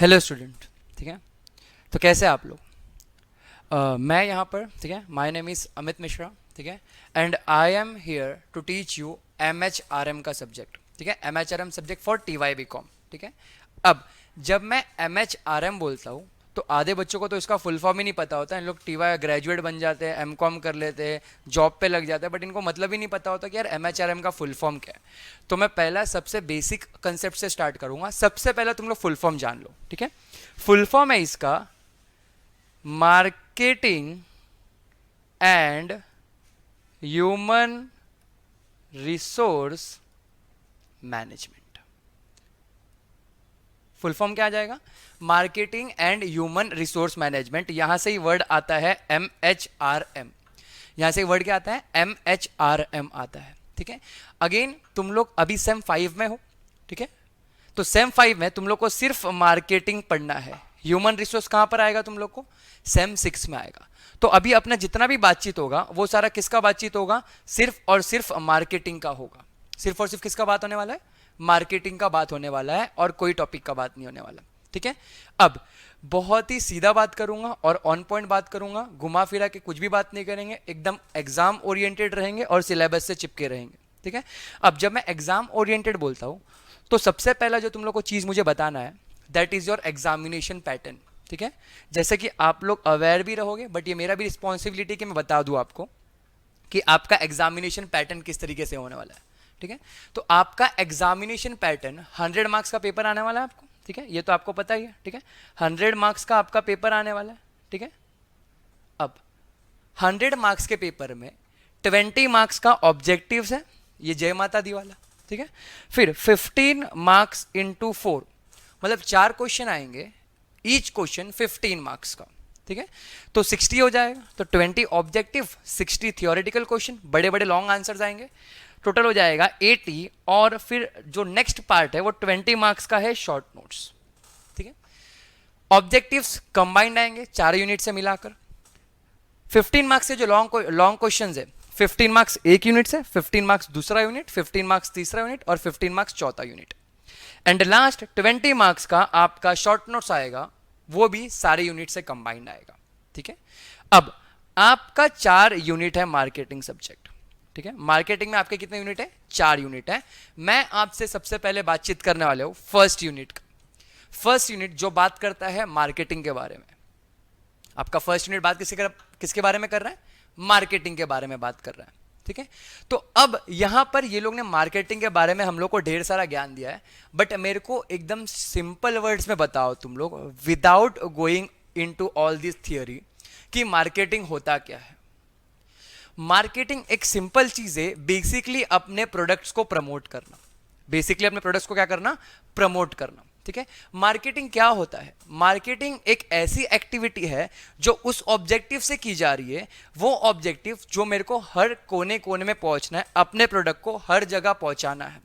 Hello student. ठीक है, तो कैसे हैं आप लोग? मैं यहाँ पर, ठीक है, my name is Amit Mishra. ठीक है, and I am here to teach you M H R M का सब्जेक्ट। ठीक है, M H R M subject for T Y B com. ठीक है, अब जब मैं एम एच आर एम बोलता हूँ तो आधे बच्चों को तो इसका फुल फॉर्म ही नहीं पता होता है। इन लोग टी वाई ग्रेजुएट बन जाते हैं, एम कॉम कर लेते हैं, जॉब पे लग जाते हैं, बट इनको मतलब ही नहीं पता होता कि यार एम एच आर एम का फुल फॉर्म क्या है। तो मैं पहला सबसे बेसिक कंसेप्ट से स्टार्ट करूंगा। सबसे पहले तुम लोग फुल फॉर्म जान लो। ठीक है, फुल फॉर्म है इसका marketing and human resource management. Full form क्या आ जाएगा? Marketing and human resource management. यहां से ही वर्ड आता है एम एच आर एम। यहां से वर्ड क्या आता है? एम एच आर एम आता है। ठीक है, अगेन तुम लोग अभी सेम 5 में हो। ठीक है, तो सेम 5 में तुम लोग को सिर्फ मार्केटिंग पढ़ना है। ह्यूमन रिसोर्स कहां पर आएगा तुम लोग को? सेम 6 में आएगा। तो अभी अपना जितना भी बातचीत होगा वो सारा किसका बातचीत होगा? सिर्फ और सिर्फ मार्केटिंग का होगा। सिर्फ और सिर्फ किसका बात होने वाला है? मार्केटिंग का बात होने वाला है, और कोई टॉपिक का बात नहीं होने वाला। ठीक है, अब बहुत ही सीधा बात करूंगा और ऑन पॉइंट बात करूंगा, घुमा फिरा के कुछ भी बात नहीं करेंगे, एकदम एग्जाम ओरिएंटेड रहेंगे और सिलेबस से चिपके रहेंगे। ठीक है, अब जब मैं एग्जाम ओरिएंटेड बोलता हूं तो सबसे पहला जो तुम लोग को चीज मुझे बताना है that is your examination pattern. ठीक है, जैसे कि आप लोग अवेयर भी रहोगे, बट ये मेरा भी रिस्पॉन्सिबिलिटी कि मैं बता दूं आपको कि आपका एग्जामिनेशन पैटर्न किस तरीके से होने वाला है। ठीक है, तो आपका एग्जामिनेशन पैटर्न 100 मार्क्स का पेपर आने वाला है आपको। ठीक है, ये तो आपको पता ही है। ठीक है, 100 मार्क्स का आपका पेपर आने वाला है। ठीक है, अब 100 मार्क्स के पेपर में 20 मार्क्स का ऑब्जेक्टिव्स है, ये जय माता दी वाला। ठीक है, फिर 15 मार्क्स इंटू 4, मतलब 4 क्वेश्चन आएंगे, ईच क्वेश्चन 15 मार्क्स का। ठीक है, तो 60 हो जाएगा। तो 20 ऑब्जेक्टिव, 60 थियोरेटिकल क्वेश्चन, बड़े बड़े लॉन्ग आंसर्स आएंगे, टोटल हो जाएगा 80। और फिर जो नेक्स्ट पार्ट है वो 20 मार्क्स का है, शॉर्ट नोट्स। ठीक है, ऑब्जेक्टिव्स कंबाइंड आएंगे 4 यूनिट से मिलाकर। 15 मार्क्स से जो लॉन्ग क्वेश्चन है, 15 मार्क्स एक यूनिट से, 15 मार्क्स दूसरा यूनिट, 15 मार्क्स तीसरा यूनिट और 15 मार्क्स चौथा यूनिट। एंड लास्ट 20 मार्क्स का आपका शॉर्ट नोट्स आएगा, वो भी सारे यूनिट से कंबाइंड आएगा। ठीक है, अब आपका 4 यूनिट है मार्केटिंग सब्जेक्ट। ठीक है, मार्केटिंग में आपके कितने यूनिट है? 4 यूनिट है। मैं आपसे सबसे पहले बातचीत करने वाले हूं फर्स्ट यूनिट का। फर्स्ट यूनिट जो बात करता है मार्केटिंग के बारे में। आपका फर्स्ट यूनिट बात किसके बारे में कर रहा है? मार्केटिंग के बारे में बात कर रहा है। ठीक है, तो अब यहां पर ये लोग ने मार्केटिंग के बारे में हम लोग को ढेर सारा ज्ञान दिया है, बट मेरे को एकदम सिंपल वर्ड्स में बताओ तुम लोग, without going into all this theory, कि मार्केटिंग होता क्या है। मार्केटिंग एक सिंपल चीज है, बेसिकली अपने प्रोडक्ट्स को प्रमोट करना। बेसिकली अपने प्रोडक्ट्स को क्या करना? प्रमोट करना। ठीक है, मार्केटिंग क्या होता है? मार्केटिंग एक ऐसी एक्टिविटी है जो उस ऑब्जेक्टिव से की जा रही है, वो ऑब्जेक्टिव जो मेरे को हर कोने कोने में पहुंचना है, अपने प्रोडक्ट को हर जगह पहुंचाना है,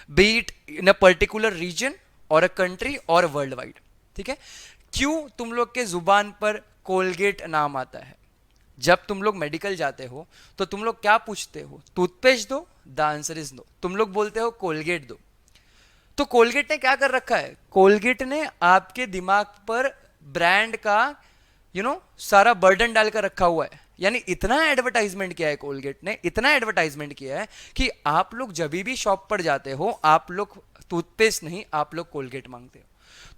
be it in a particular region और अ कंट्री और वर्ल्ड वाइड। ठीक है, क्यों तुम लोग के जुबान पर कोलगेट नाम आता है? जब तुम लोग मेडिकल जाते हो तो तुम लोग क्या पूछते हो? टूथपेस्ट दो, द आंसर इज नो। तुम लोग बोलते हो कोलगेट दो। तो कोलगेट ने क्या कर रखा है? कोलगेट ने आपके दिमाग पर ब्रांड का सारा बर्डन डालकर रखा हुआ है। यानी इतना एडवर्टाइजमेंट किया है कोलगेट ने, इतना एडवर्टाइजमेंट किया है कि आप लोग जब भी शॉप पर जाते हो आप लोग टूथपेस्ट नहीं, आप लोग कोलगेट मांगते हो।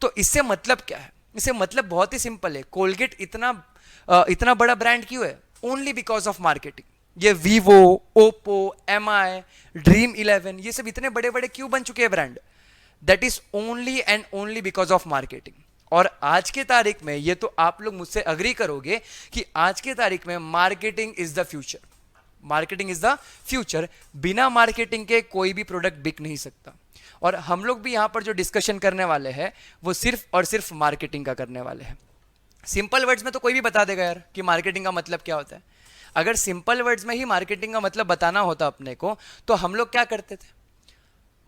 तो इससे मतलब क्या है? इससे मतलब बहुत ही सिंपल है, कोलगेट इतना बड़ा ब्रांड क्यों है? Only because of marketing. ये वीवो, ओप्पो, एमआई, ड्रीम 11, ये सब इतने बड़े बड़े क्यों बन चुके हैं brand? That is only and only because of marketing. और आज के तारीख में, ये तो आप लोग मुझसे अग्री करोगे कि आज के तारीख में marketing is the future. Marketing is the future. बिना मार्केटिंग के कोई भी प्रोडक्ट बिक नहीं सकता। और हम लोग भी यहां पर जो डिस्कशन करने वाले हैं वो सिर्फ और सिर्फ मार्केटिंग का करने वाले हैं। सिंपल वर्ड्स में तो कोई भी बता देगा यार कि मार्केटिंग का मतलब क्या होता है। अगर सिंपल वर्ड्स में ही मार्केटिंग का मतलब बताना होता अपने को, तो हम लोग क्या करते थे?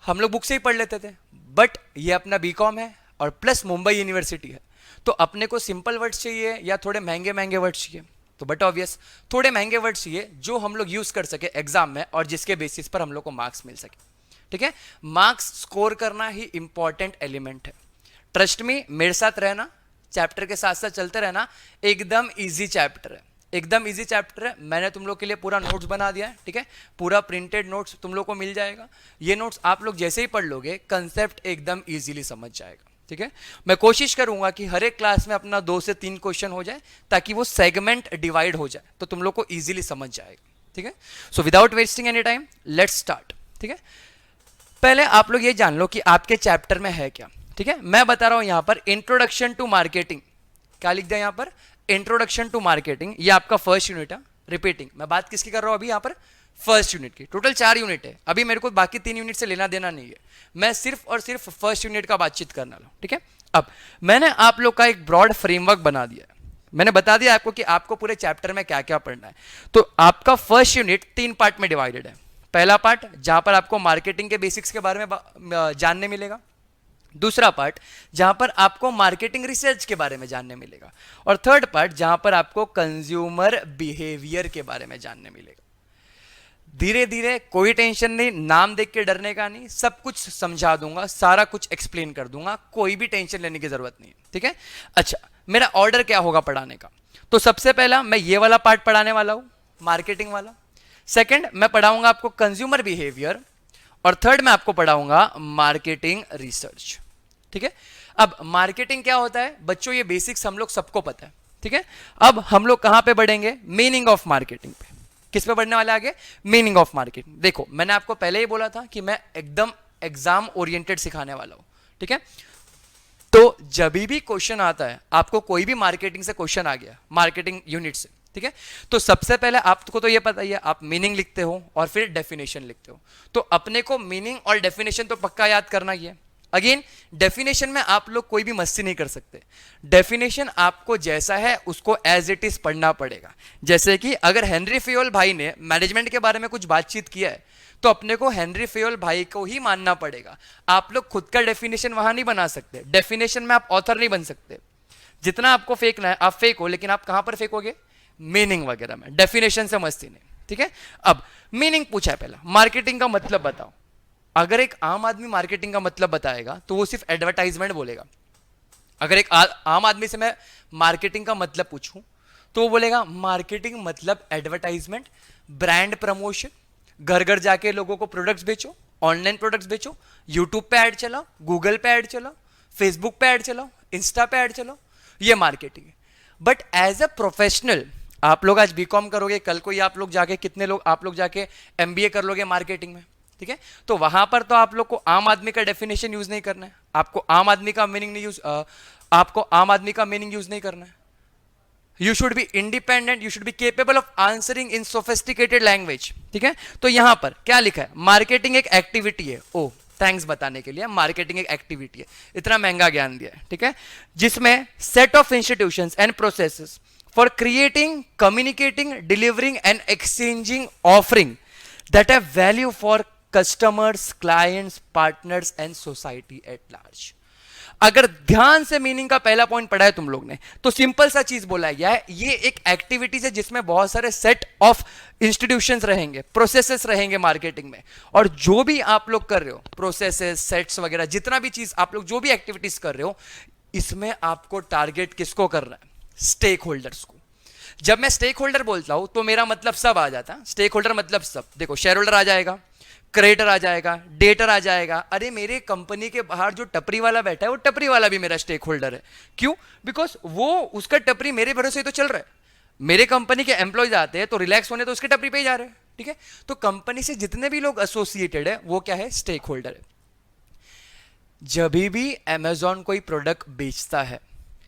हम लोग बुक से ही पढ़ लेते थे। बट ये अपना बीकॉम है और प्लस मुंबई यूनिवर्सिटी है, तो अपने को सिंपल वर्ड्स चाहिए या थोड़े महंगे महंगे वर्ड्स चाहिए? तो बट ऑब्वियस थोड़े महंगे वर्ड्स चाहिए जो हम लोग यूज कर सके एग्जाम में और जिसके बेसिस पर हम लोग को मार्क्स मिल सके। ठीक है, मार्क्स स्कोर करना ही इंपॉर्टेंट एलिमेंट है। ट्रस्ट मी, मेरे साथ रहना, चैप्टर के साथ साथ चलते रहना, एकदम इजी चैप्टर है, एकदम इजी चैप्टर है। मैंने तुम लोग के लिए पूरा नोट्स बना दिया है, ठीक है, पूरा प्रिंटेड नोट्स तुम लोग को मिल जाएगा। ये नोट्स आप लोग जैसे ही पढ़ लोगे कंसेप्ट एकदम इजीली समझ जाएगा, ठीक है। मैं कोशिश करूंगा कि हर एक क्लास में अपना 2 से 3 क्वेश्चन हो जाए ताकि वो सेगमेंट डिवाइड हो जाए तो तुम लोग को इजीली समझ जाएगा, ठीक है। So without wasting any time let's start, ठीक है। पहले आप लोग ये जान लो कि आपके चैप्टर में है क्या, ठीक है। मैं बता रहा हूं यहां पर इंट्रोडक्शन टू मार्केटिंग, क्या लिख दिया यहां पर, इंट्रोडक्शन टू मार्केटिंग। ये आपका फर्स्ट यूनिट है, रिपीटिंग। मैं बात किसकी कर रहा हूं अभी यहां पर, फर्स्ट यूनिट की। टोटल 4 यूनिट है, अभी मेरे को बाकी 3 यूनिट से लेना देना नहीं है, मैं सिर्फ और सिर्फ फर्स्ट यूनिट का बातचीत करना लो, ठीक है। अब मैंने आप लोग का एक ब्रॉड फ्रेमवर्क बना दिया है, मैंने बता दिया आपको कि आपको पूरे चैप्टर में क्या क्या पढ़ना है। तो आपका फर्स्ट यूनिट 3 पार्ट में डिवाइडेड है। पहला पार्ट जहां पर आपको मार्केटिंग के बेसिक्स के बारे में जानने मिलेगा, दूसरा पार्ट जहां पर आपको मार्केटिंग रिसर्च के बारे में जानने मिलेगा, और थर्ड पार्ट जहां पर आपको कंज्यूमर बिहेवियर के बारे में जानने मिलेगा। धीरे धीरे, कोई टेंशन नहीं, नाम देख के डरने का नहीं, सब कुछ समझा दूंगा, सारा कुछ एक्सप्लेन कर दूंगा, कोई भी टेंशन लेने की जरूरत नहीं है, ठीक है। अच्छा, मेरा ऑर्डर क्या होगा पढ़ाने का, तो सबसे पहला मैं ये वाला पार्ट पढ़ाने वाला हूं, मार्केटिंग वाला। सेकंड मैं पढ़ाऊंगा आपको कंज्यूमर बिहेवियर, और थर्ड मैं आपको पढ़ाऊंगा मार्केटिंग रिसर्च, ठीक है। अब मार्केटिंग क्या होता है बच्चों, ये बेसिक्स हम लोग सबको पता है, ठीक है। अब हम लोग कहां पे बढ़ेंगे, मीनिंग ऑफ मार्केटिंग पे। किस पे बढ़ने वाला आगे, मीनिंग ऑफ मार्केटिंग। देखो मैंने आपको पहले ही बोला था कि मैं एकदम एग्जाम ओरिएंटेड सिखाने वाला हूं, ठीक है। तो जब भी क्वेश्चन आता है, आपको कोई भी मार्केटिंग से क्वेश्चन आ गया, मार्केटिंग यूनिट से, ठीक है, तो सबसे पहले आपको तो ये पता ही है, आप मीनिंग लिखते हो और फिर डेफिनेशन लिखते हो। तो अपने को मीनिंग और डेफिनेशन तो पक्का याद करना ही है। अगेन डेफिनेशन में आप लोग कोई भी मस्ती नहीं कर सकते, डेफिनेशन आपको जैसा है उसको एज इट इज पढ़ना पड़ेगा। जैसे कि अगर हेनरी फेयोल भाई ने मैनेजमेंट के बारे में कुछ बातचीत किया है तो अपने को हेनरी फेयोल भाई को ही मानना पड़ेगा। आप लोग खुद का डेफिनेशन वहां नहीं बना सकते, डेफिनेशन में आप ऑथर नहीं बन सकते। जितना आपको फेंकना है आप फेंको, लेकिन आप कहां पर फेंकोगे, मीनिंग वगैरह में, डेफिनेशन से मस्ती नहीं, ठीक है। अब मीनिंग पूछा है पहला, मार्केटिंग का मतलब बताओ। अगर एक आम आदमी मार्केटिंग का मतलब बताएगा तो वो सिर्फ एडवर्टाइजमेंट बोलेगा। अगर एक आम आदमी से मैं मार्केटिंग का मतलब पूछूं तो वो बोलेगा मार्केटिंग मतलब एडवर्टाइजमेंट, ब्रांड प्रमोशन, घर घर जाके लोगों को प्रोडक्ट्स बेचो, ऑनलाइन प्रोडक्ट्स बेचो, यूट्यूब पे ऐड चलाओ, गूगल पे ऐड चलाओ, फेसबुक पे ऐड चलाओ, इंस्टा पे ऐड चलाओ, ये मार्केटिंग है। बट एज अ प्रोफेशनल, आप लोग आज बीकॉम करोगे, कल को ही आप लोग जाके आप लोग जाके एमबीए कर लोगे मार्केटिंग में, ठीक है। तो वहां पर तो आप लोग को आम आदमी का डेफिनेशन यूज नहीं करना है, आपको आम आदमी का मीनिंग नहीं यूज आपको आम आदमी का मीनिंग यूज नहीं करना है। You should be independent, you should be capable of answering in sophisticated language, ठीक है। तो यहां पर क्या लिखा है, मार्केटिंग एक एक्टिविटी है। ओ थैंक्स बताने के लिए, मार्केटिंग एक एक्टिविटी है, इतना महंगा ज्ञान दिया है, ठीक है, जिसमें set of institutions and processes for creating, communicating, delivering and exchanging offering that have value for customers, clients, partners and society at large. अगर ध्यान से मीनिंग का पहला पॉइंट पढ़ा है तुम लोग ने तो सिंपल सा चीज बोला गया है, ये एक एक्टिविटीज है जिसमें बहुत सारे सेट ऑफ इंस्टीट्यूशंस रहेंगे, प्रोसेसेस रहेंगे मार्केटिंग में, और जो भी आप लोग कर रहे हो प्रोसेसेस, सेट्स वगैरह, जितना भी चीज आप लोग जो भी एक्टिविटीज कर रहे हो, इसमें आपको टारगेट किसको करना है, स्टेक होल्डर्स को। जब मैं स्टेक होल्डर बोलता हूं तो मेरा मतलब सब आ जाता है। स्टेक होल्डर मतलब सब, देखो शेयर होल्डर आ जाएगा, क्रेडिटर आ जाएगा, डेटर आ जाएगा। अरे मेरे कंपनी के बाहर जो टपरी वाला बैठा है वो टपरी वाला भी मेरा स्टेक होल्डर है। क्यों? बिकॉज वो उसका टपरी मेरे भरोसे ही तो चल रहा है। मेरे कंपनी के एम्प्लॉयज आते हैं तो रिलैक्स होने तो उसके टपरी पे ही जा रहे हैं, ठीक है। तो कंपनी से जितने भी लोग एसोसिएटेड है वो क्या है, स्टेक होल्डर है। जब भी अमेजॉन कोई प्रोडक्ट बेचता है,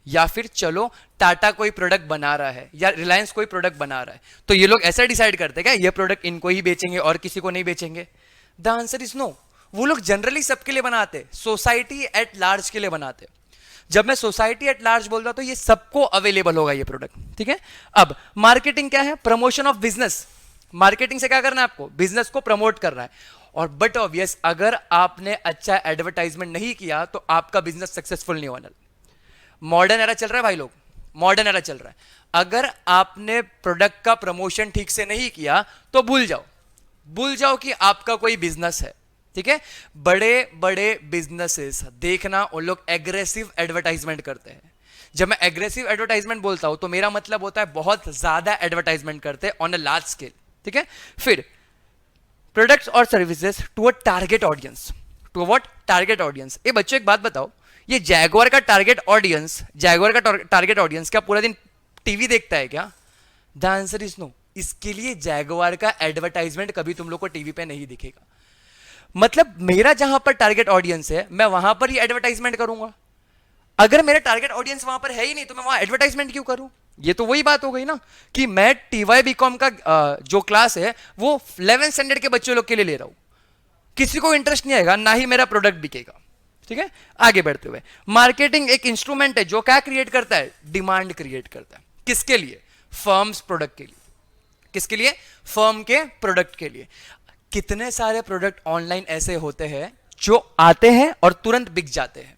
या फिर चलो टाटा कोई प्रोडक्ट बना रहा है, या रिलायंस कोई प्रोडक्ट बना रहा है, तो ये लोग ऐसा डिसाइड करते हैं क्या ये प्रोडक्ट इनको ही बेचेंगे और किसी को नहीं बेचेंगे? The answer is no. वो लोग जनरली सबके लिए बनाते, सोसाइटी एट लार्ज के लिए बनाते। जब मैं सोसाइटी एट लार्ज बोलता तो ये सबको अवेलेबल होगा ये प्रोडक्ट, ठीक है। अब मार्केटिंग क्या है, प्रमोशन ऑफ बिजनेस। मार्केटिंग से क्या करना है आपको, बिजनेस को प्रमोट करना है। और बट ऑब्वियस, अगर आपने अच्छा एडवर्टाइजमेंट नहीं किया तो आपका बिजनेस सक्सेसफुल नहीं होना। मॉडर्न एरा चल रहा है भाई लोग, मॉडर्न एरा चल रहा है। अगर आपने प्रोडक्ट का प्रमोशन ठीक से नहीं किया तो भूल जाओ कि आपका कोई बिजनेस है, ठीक ठीक है। बड़े बड़े बिजनेसेस देखना, उन लोग एग्रेसिव एडवर्टाइजमेंट करते हैं। जब मैं एग्रेसिव एडवर्टाइजमेंट बोलता हूं तो मेरा मतलब होता है बहुत ज्यादा एडवर्टाइजमेंट करते हैं ऑन अ लार्ज स्केल, ठीक है। फिर प्रोडक्ट्स और services to a target audience, to what, target audience. ये बच्चों एक बात बताओ, ये जैगुआर का टारगेट ऑडियंस, जैगुआर का टारगेट ऑडियंस क्या पूरा दिन टीवी देखता है क्या? The answer is no. इसके लिए जैगुआर का एडवर्टाइजमेंट कभी तुम लोग को टीवी पे नहीं दिखेगा। मतलब मेरा जहां पर टारगेट ऑडियंस है मैं वहां पर ही एडवर्टाइजमेंट करूंगा। अगर मेरा टारगेट ऑडियंस वहां पर है ही नहीं तो मैं वहां एडवर्टाइजमेंट क्यों करूं? ये तो वही बात हो गई ना कि मैं टीवाई बीकॉम का जो क्लास है वो 11th स्टैंडर्ड के बच्चों लोग के लिए ले रहा हूं। किसी को इंटरेस्ट नहीं आएगा, ना ही मेरा प्रोडक्ट बिकेगा, ठीक है। आगे बढ़ते हुए, मार्केटिंग एक इंस्ट्रूमेंट है जो क्या क्रिएट करता है? डिमांड क्रिएट करता है। किसके लिए? फर्म्स प्रोडक्ट के लिए। किसके लिए? फर्म के प्रोडक्ट के लिए। कितने सारे प्रोडक्ट ऑनलाइन ऐसे होते हैं जो आते हैं और तुरंत बिक जाते हैं,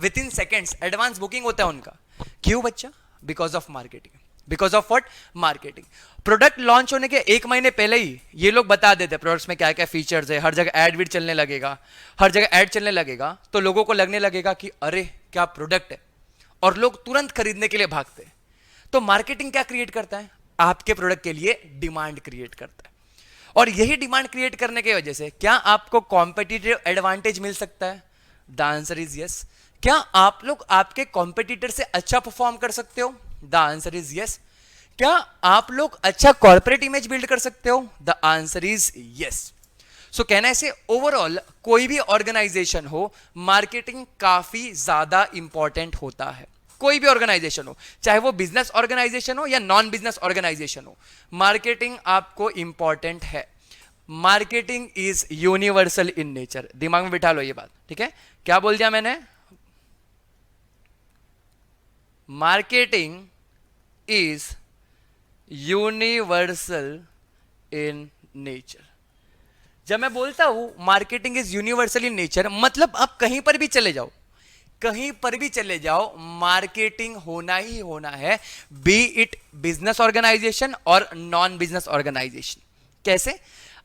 with in seconds advance booking होता है उनका। क्यों बच्चा? Because of marketing. Because of what? Marketing. Product launch होने के 1 महीने पहले ही ये लोग बता देते हैं प्रोडक्ट्स में क्या क्या फीचर्स है, हर जगह एड वीड चलने लगेगा, हर जगह एड चलने लगेगा, तो लोगों को लगने लगेगा कि अरे क्या प्रोडक्ट है, और लोग तुरंत खरीदने के लिए भागते हैं। तो मार्केटिंग क्या क्रिएट करता है? आपके प्रोडक्ट के लिए डिमांड क्रिएट करता है। और यही डिमांड क्रिएट करने की वजह से क्या आपको कॉम्पिटिटिव एडवांटेज मिल सकता है? The answer is yes. क्या आप लोग आपके कॉम्पिटिटर से अच्छा परफॉर्म कर सकते हो? The answer is yes. क्या आप लोग अच्छा कॉर्पोरेट इमेज बिल्ड कर सकते हो? The answer is yes. So कहना ऐसे, ओवरऑल कोई भी ऑर्गेनाइजेशन हो, मार्केटिंग काफी ज्यादा इंपॉर्टेंट होता है। कोई भी ऑर्गेनाइजेशन हो, चाहे वो बिजनेस ऑर्गेनाइजेशन हो या नॉन बिजनेस ऑर्गेनाइजेशन हो, मार्केटिंग आपको इंपॉर्टेंट है। Marketing is universal in nature. दिमाग में बिठा लो ये बात, ठीक है। क्या बोल दिया मैंने? Marketing is universal in nature. जब मैं बोलता हूं marketing is universal in nature, मतलब आप कहीं पर भी चले जाओ, कहीं पर भी चले जाओ, मार्केटिंग होना ही होना है, बी इट बिजनेस ऑर्गेनाइजेशन और नॉन बिजनेस ऑर्गेनाइजेशन। कैसे?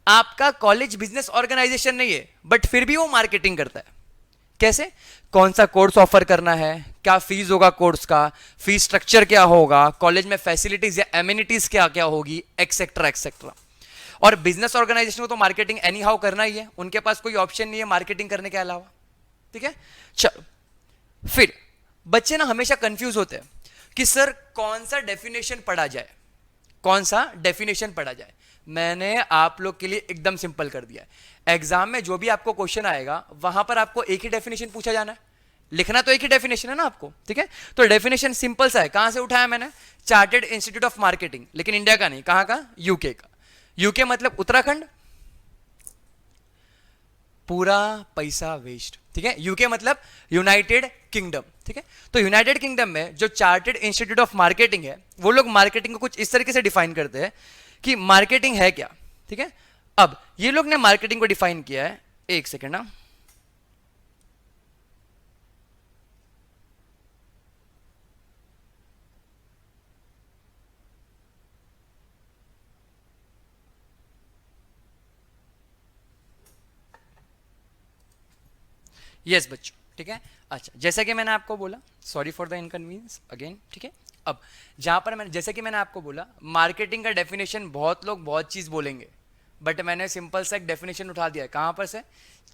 आपका कॉलेज बिजनेस ऑर्गेनाइजेशन नहीं है बट फिर भी वो मार्केटिंग करता है। कैसे? कौन सा कोर्स ऑफर करना है, क्या फीस होगा कोर्स का, फीस स्ट्रक्चर क्या होगा, कॉलेज में फैसिलिटीज या एमिनिटीज क्या क्या होगी, एक्सेट्रा एक्सेट्रा। और बिजनेस ऑर्गेनाइजेशन को तो मार्केटिंग एनी हाउ करना ही है, उनके पास कोई ऑप्शन नहीं है मार्केटिंग करने के अलावा, ठीक है। चलो, फिर बच्चे ना हमेशा कंफ्यूज होते हैं कि सर कौन सा डेफिनेशन पढ़ा जाए, कौन सा डेफिनेशन पढ़ा जाए। मैंने आप लोग के लिए एकदम सिंपल कर दिया है। एग्जाम में जो भी आपको क्वेश्चन आएगा वहां पर आपको एक ही डेफिनेशन पूछा जाना है, लिखना तो एक ही डेफिनेशन है ना आपको, ठीक है। तो डेफिनेशन सिंपल सा है। कहां से उठाया मैंने? चार्टर्ड इंस्टीट्यूट ऑफ मार्केटिंग, लेकिन इंडिया का नहीं, कहां का? यूके का। यूके मतलब उत्तराखंड, पूरा पैसा वेस्ट, ठीक है। यूके मतलब यूनाइटेड किंगडम, ठीक है। तो यूनाइटेड किंगडम में जो चार्टर्ड इंस्टीट्यूट ऑफ मार्केटिंग है, वो लोग मार्केटिंग को कुछ इस तरीके से डिफाइन करते हैं कि मार्केटिंग है क्या, ठीक है। अब ये लोग ने मार्केटिंग को डिफाइन किया है, एक सेकेंड ना, यस बच्चों, ठीक है। अच्छा, जैसा कि मैंने आपको बोला, sorry for the inconvenience again, ठीक है। अब जहां पर मैंने, जैसे कि मैंने आपको बोला, मार्केटिंग का डेफिनेशन बहुत लोग बहुत चीज बोलेंगे, बट मैंने सिंपल सा एक डेफिनेशन उठा दिया है। कहां पर से?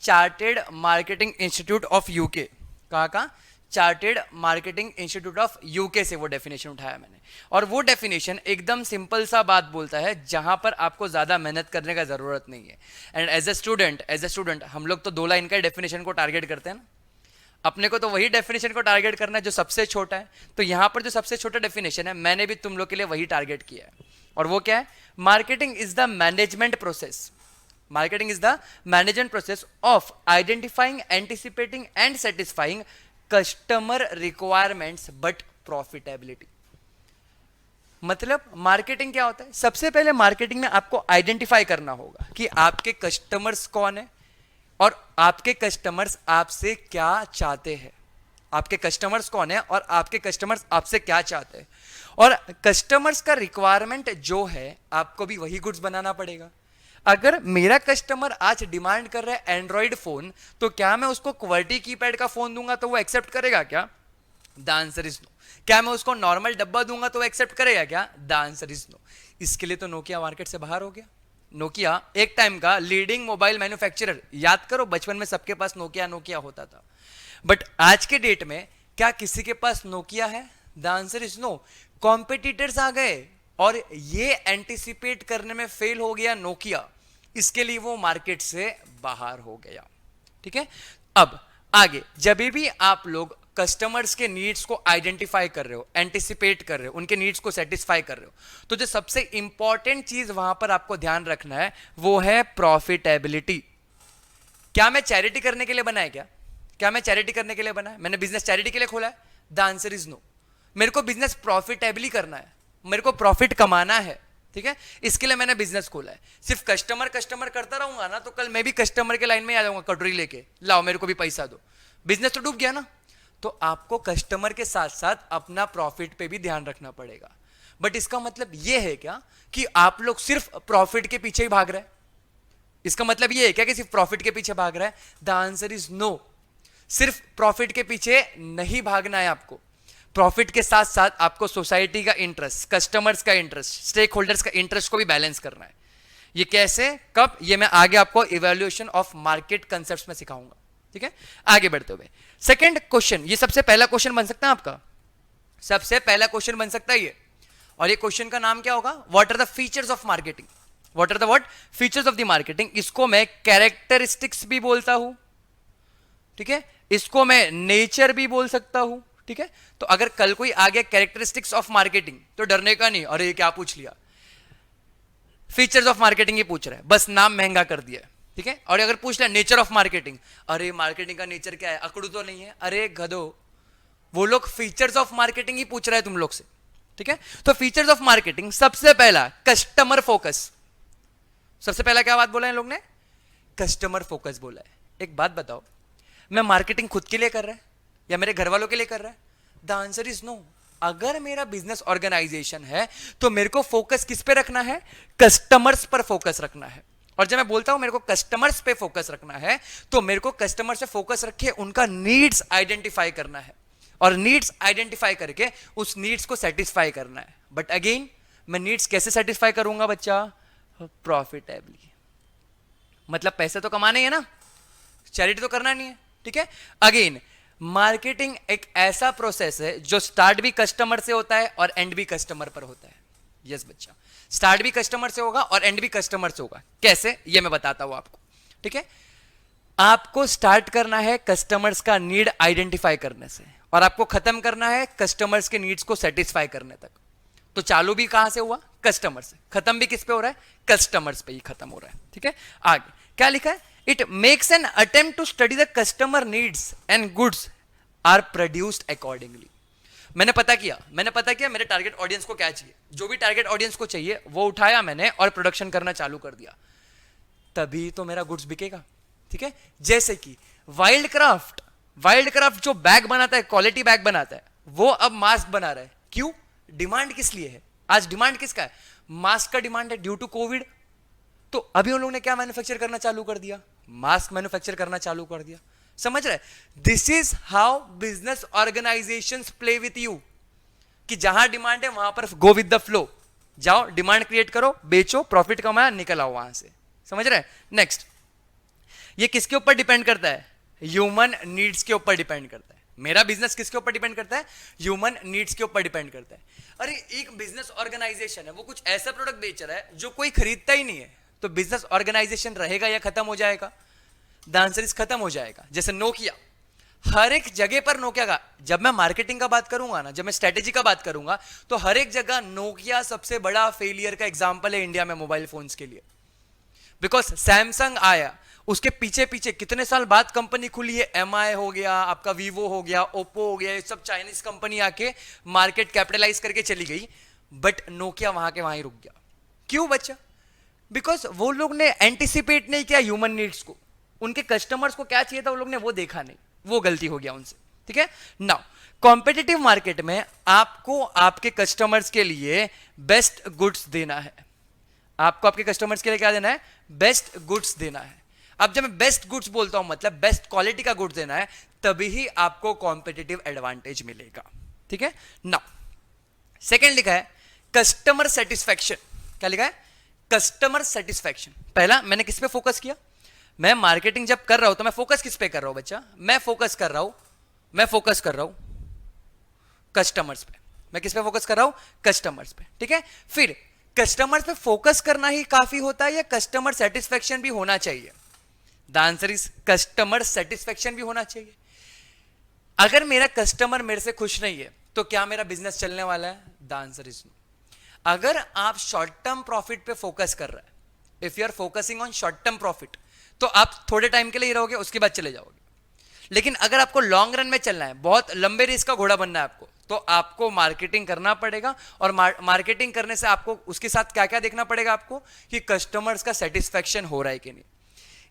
Chartered marketing institute of UK. कहां का? Chartered marketing institute of UK से वो डेफिनेशन उठाया मैंने। और वो डेफिनेशन एकदम सिंपल सा बात बोलता है जहां पर आपको ज्यादा मेहनत करने का जरूरत नहीं है। एंड एज ए स्टूडेंट हम लोग तो 2 लाइन का डेफिनेशन को टारगेट करते हैं ना, अपने को तो वही डेफिनेशन को टारगेट करना है जो सबसे छोटा है। तो यहां पर जो सबसे छोटा डेफिनेशन है मैंने भी तुम लोग के लिए वही टारगेट किया है, और वो क्या है? Marketing is the management process. Marketing is the management process of identifying, anticipating and satisfying customer requirements but profitability. मतलब मार्केटिंग क्या होता है? सबसे पहले मार्केटिंग में आपको आइडेंटिफाई करना होगा कि आपके कस्टमर्स कौन है और आपके कस्टमर्स आपसे क्या चाहते हैं। आपके कस्टमर्स कौन है और आपके कस्टमर्स आपसे क्या चाहते हैं, और कस्टमर्स का रिक्वायरमेंट जो है आपको भी वही गुड्स बनाना पड़ेगा। अगर मेरा कस्टमर आज डिमांड कर रहा है एंड्रॉइड फोन, तो क्या मैं उसको क्वालिटी कीपैड का फोन दूंगा तो वो एक्सेप्ट करेगा क्या? The answer is no. क्या मैं उसको नॉर्मल डब्बा दूंगा तो वो एक्सेप्ट करेगा क्या? The answer is no. इसके लिए तो नोकिया मार्केट से बाहर हो गया। नोकिया एक टाइम का लीडिंग मोबाइल मैन्युफैक्चरर, याद करो बचपन में सबके पास नोकिया नोकिया होता था, बट आज के डेट में क्या किसी के पास नोकिया है? The answer is no. Competitors आ गए और ये एंटिसिपेट करने में फेल हो गया नोकिया, इसके लिए वो मार्केट से बाहर हो गया। ठीक है, अब आगे जब भी आप लोग कस्टमर्स के नीड्स को आइडेंटिफाई कर रहे हो, एंटिसिपेट कर रहे हो, उनके नीड्स को सेटिस्फाई कर रहे हो, तो जो सबसे इंपॉर्टेंट चीज वहां पर आपको ध्यान रखना है वो है प्रॉफिटेबिलिटी। क्या मैं चैरिटी करने के लिए बनाया? क्या मैं चैरिटी करने के लिए बनाया? मैंने बिजनेस चैरिटी के लिए खोला है? The answer is no. मेरे को बिजनेस प्रॉफिटेबली करना है, मेरे को प्रॉफिट कमाना है। ठीक है, इसके लिए मैंने बिजनेस खोला है। सिर्फ कस्टमर कस्टमर करता रहूंगा ना तो कल मैं भी कस्टमर के लाइन में आ जाऊंगा कटोरी लेके, लाओ मेरे को भी पैसा दो, बिजनेस तो डूब गया ना। तो आपको कस्टमर के साथ साथ अपना प्रॉफिट पे भी ध्यान रखना पड़ेगा। बट इसका मतलब यह है क्या कि आप लोग सिर्फ प्रॉफिट के पीछे ही भाग रहे हैं? इसका मतलब यह है क्या कि सिर्फ प्रॉफिट के पीछे भाग रहा है? The answer is no. सिर्फ प्रॉफिट के पीछे नहीं भागना है आपको। प्रॉफिट के साथ साथ आपको सोसाइटी का इंटरेस्ट, कस्टमर्स का इंटरेस्ट, स्टेक होल्डर्स का इंटरेस्ट को भी बैलेंस करना है। ये कैसे, कब, ये मैं आगे आपको इवैल्यूएशन ऑफ मार्केट कांसेप्ट्स में सिखाऊंगा। ठीक है, आगे बढ़ते हुए सेकंड क्वेश्चन, ये सबसे पहला क्वेश्चन बन सकता है आपका, सबसे पहला क्वेश्चन बन सकता है ये। और ये क्वेश्चन का नाम क्या होगा? What are the features of marketing. What are the what features of the marketing. इसको मैं कैरेक्टरिस्टिक्स भी बोलता हूं, ठीक है, इसको मैं नेचर भी बोल सकता हूं। ठीक है, तो अगर कल कोई आ गया कैरेक्टरिस्टिक्स ऑफ मार्केटिंग तो डरने का नहीं, अरे ये क्या पूछ लिया, फीचर्स ऑफ मार्केटिंग ही पूछ रहा है, बस नाम महंगा कर दिया। ठीक है, और अगर पूछ लिया नेचर ऑफ मार्केटिंग, अरे मार्केटिंग का नेचर क्या है, अकड़ू तो नहीं है, अरे गधो, वो लोग फीचर्स ऑफ मार्केटिंग ही पूछ रहे हैं तुम लोग से। ठीक है, तो फीचर्स ऑफ मार्केटिंग सबसे पहला कस्टमर फोकस। सबसे पहला क्या बात बोला है लोग ने? कस्टमर फोकस बोला है। एक बात बताओ, मैं मार्केटिंग खुद के लिए कर रहा है या मेरे घर वालों के लिए कर रहा है? The answer is no. अगर मेरा बिजनेस ऑर्गेनाइजेशन है तो मेरे को फोकस किस पे रखना है? कस्टमर्स पर फोकस रखना है। और जब मैं बोलता हूं मेरे को कस्टमर्स पे फोकस रखना है तो मेरे को कस्टमर से फोकस रखे उनका नीड्स आइडेंटिफाई करना है, और नीड्स आइडेंटिफाई करके उस नीड्स को सेटिस्फाई करना है। बट अगेन मैं नीड्स कैसे सेटिस्फाई करूंगा बच्चा? प्रॉफिटेबली। मतलब पैसे तो कमाने ही है ना, चैरिटी तो करना नहीं है। ठीक है, अगेन मार्केटिंग एक ऐसा प्रोसेस है जो स्टार्ट भी कस्टमर से होता है और एंड भी कस्टमर पर होता है। यस बच्चा, स्टार्ट भी कस्टमर से होगा और एंड भी कस्टमर से होगा। कैसे, ये मैं बताता हूं आपको। ठीक है, आपको स्टार्ट करना है कस्टमर्स का नीड आइडेंटिफाई करने से, और आपको खत्म करना है कस्टमर्स के नीड्स को सेटिस्फाई करने तक। तो चालू भी कहां से हुआ? कस्टमर से। खत्म भी किस पे हो रहा है? कस्टमर्स पे ही खत्म हो रहा है। ठीक है, आगे क्या लिखा है? It makes an attempt to study the customer needs and goods are produced accordingly. मैंने पता किया मेरे टारगेट ऑडियंस को क्या चाहिए, जो भी टारगेट ऑडियंस को चाहिए वो उठाया मैंने और प्रोडक्शन करना चालू कर दिया, तभी तो मेरा गुड्स बिकेगा। ठीक है, जैसे कि वाइल्ड क्राफ्ट जो बैग बनाता है, क्वालिटी बैग बनाता है, वो अब मास्क बना रहा है। क्यों? डिमांड किस लिए है? आज डिमांड किसका है? मास्क का डिमांड है ड्यू टू कोविड। तो अभी उन लोगों ने क्या मैन्युफैक्चर करना चालू कर दिया? मास्क मैन्युफैक्चर करना चालू कर दिया। समझ रहे? This is how business organisations play with you, कि जहां डिमांड है वहां पर गो विद द फ्लो, जाओ डिमांड क्रिएट करो, बेचो, प्रॉफिट कमाया, निकल आओ वहां से। समझ रहे? नेक्स्ट, ये किसके ऊपर डिपेंड करता है? ह्यूमन नीड्स के ऊपर डिपेंड करता है। मेरा बिजनेस किसके ऊपर डिपेंड करता है? ह्यूमन नीड्स के ऊपर डिपेंड करता है। अरे एक बिजनेस ऑर्गेनाइजेशन है, वो कुछ ऐसा प्रोडक्ट बेच रहा है जो कोई खरीदता ही नहीं है, तो बिजनेस ऑर्गेनाइजेशन रहेगा या खत्म हो जाएगा? द आंसर इज खत्म हो जाएगा। जैसे नोकिया, हर एक जगह पर नोकिया का, जब मैं मार्केटिंग का बात करूंगा ना, जब मैं स्ट्रेटेजी का बात करूंगा, तो हर एक जगह नोकिया सबसे बड़ा फेलियर का एग्जांपल है इंडिया में मोबाइल फोन्स के लिए। बिकॉज सैमसंग आया, उसके पीछे पीछे कितने साल बाद कंपनी खुली है, एमआई हो गया, आपका वीवो हो गया, ओप्पो हो गया, ये सब चाइनीज कंपनी आके मार्केट कैपिटलाइज करके चली गई, बट नोकिया वहां के वहां ही रुक गया। क्यों बच्चा? बिकॉज वो लोग ने एंटिसिपेट नहीं किया ह्यूमन नीड्स को, उनके कस्टमर्स को क्या चाहिए था वो लोग ने वो देखा नहीं, वो गलती हो गया उनसे। ठीक है, नाउ कॉम्पिटिटिव मार्केट में आपको आपके कस्टमर्स के लिए बेस्ट गुड्स देना है, आपको आपके कस्टमर्स के लिए क्या देना है, बेस्ट गुड्स देना है। अब जब मैं बेस्ट गुड्स बोलता हूं मतलब बेस्ट क्वालिटी का गुड्स देना है, तभी ही आपको कॉम्पिटिटिव एडवांटेज मिलेगा। ठीक है ना। सेकेंड लिखा है कस्टमर सेटिस्फैक्शन। क्या लिखा है, कस्टमर सेटिस्फैक्शन। पहला मैंने किस पे फोकस किया, मैं मार्केटिंग जब कर रहा हूं तो मैं फोकस किस पे कर रहा हूं बच्चा, मैं फोकस कर रहा हूं कस्टमर्स पे। मैं किस पे फोकस कर रहा हूं, कस्टमर्स पे। ठीक है, फिर कस्टमर्स पे फोकस करना ही काफी होता है या कस्टमर सेटिस्फैक्शन भी होना चाहिए? The answer is customer satisfaction भी होना चाहिए। अगर मेरा कस्टमर मेरे से खुश नहीं है तो क्या मेरा बिजनेस चलने वाला है? The answer is no. अगर आप शॉर्ट टर्म प्रॉफिट पे फोकस कर रहे हैं, if you are focusing on short term profit, तो आप थोड़े टाइम के लिए ही रहोगे, उसके बाद चले जाओगे। लेकिन अगर आपको लॉन्ग रन में चलना है, बहुत लंबे रेस का घोड़ा बनना है आपको, तो आपको मार्केटिंग करना पड़ेगा। और मार्केटिंग करने से आपको उसके साथ क्या क्या देखना पड़ेगा आपको, कि कस्टमर्स का सेटिस्फैक्शन हो रहा है कि नहीं।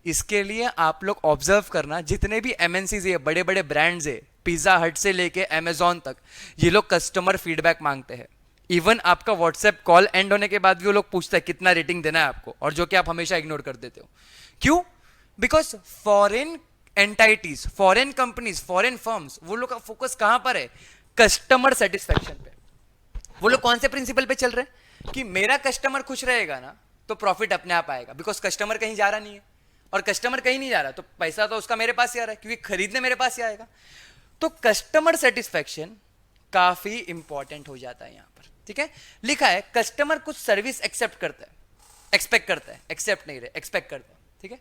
इसके लिए आप लोग ऑब्जर्व करना, जितने भी एमएनसीज है, बड़े बड़े ब्रांड्स है, पिज्जा हट से लेके अमेजॉन तक, ये लोग कस्टमर फीडबैक मांगते हैं। इवन आपका व्हाट्सएप कॉल एंड होने के बाद भी वो लोग पूछते हैं कितना रेटिंग देना है आपको, और जो कि आप हमेशा इग्नोर कर देते हो। क्यों? Because foreign entities, foreign companies, foreign firms, वो लोग का फोकस कहां पर है, कस्टमर सेटिस्फैक्शन पे। वो लोग कौन से प्रिंसिपल पे चल रहे हैं कि मेरा कस्टमर खुश रहेगा ना तो प्रॉफिट अपने आप आएगा, बिकॉज कस्टमर कहीं जा रहा नहीं है, और कस्टमर कहीं नहीं जा रहा तो पैसा तो उसका मेरे पास ही आ रहा है, क्योंकि खरीदने मेरे पास ही आएगा। तो कस्टमर सेटिस्फैक्शन काफी इंपॉर्टेंट हो जाता है यहां पर। ठीक है, लिखा है कस्टमर कुछ सर्विस एक्सेप्ट करता है, एक्सपेक्ट करता है, एक्सेप्ट नहीं रहे, एक्सपेक्ट करता है। ठीक है,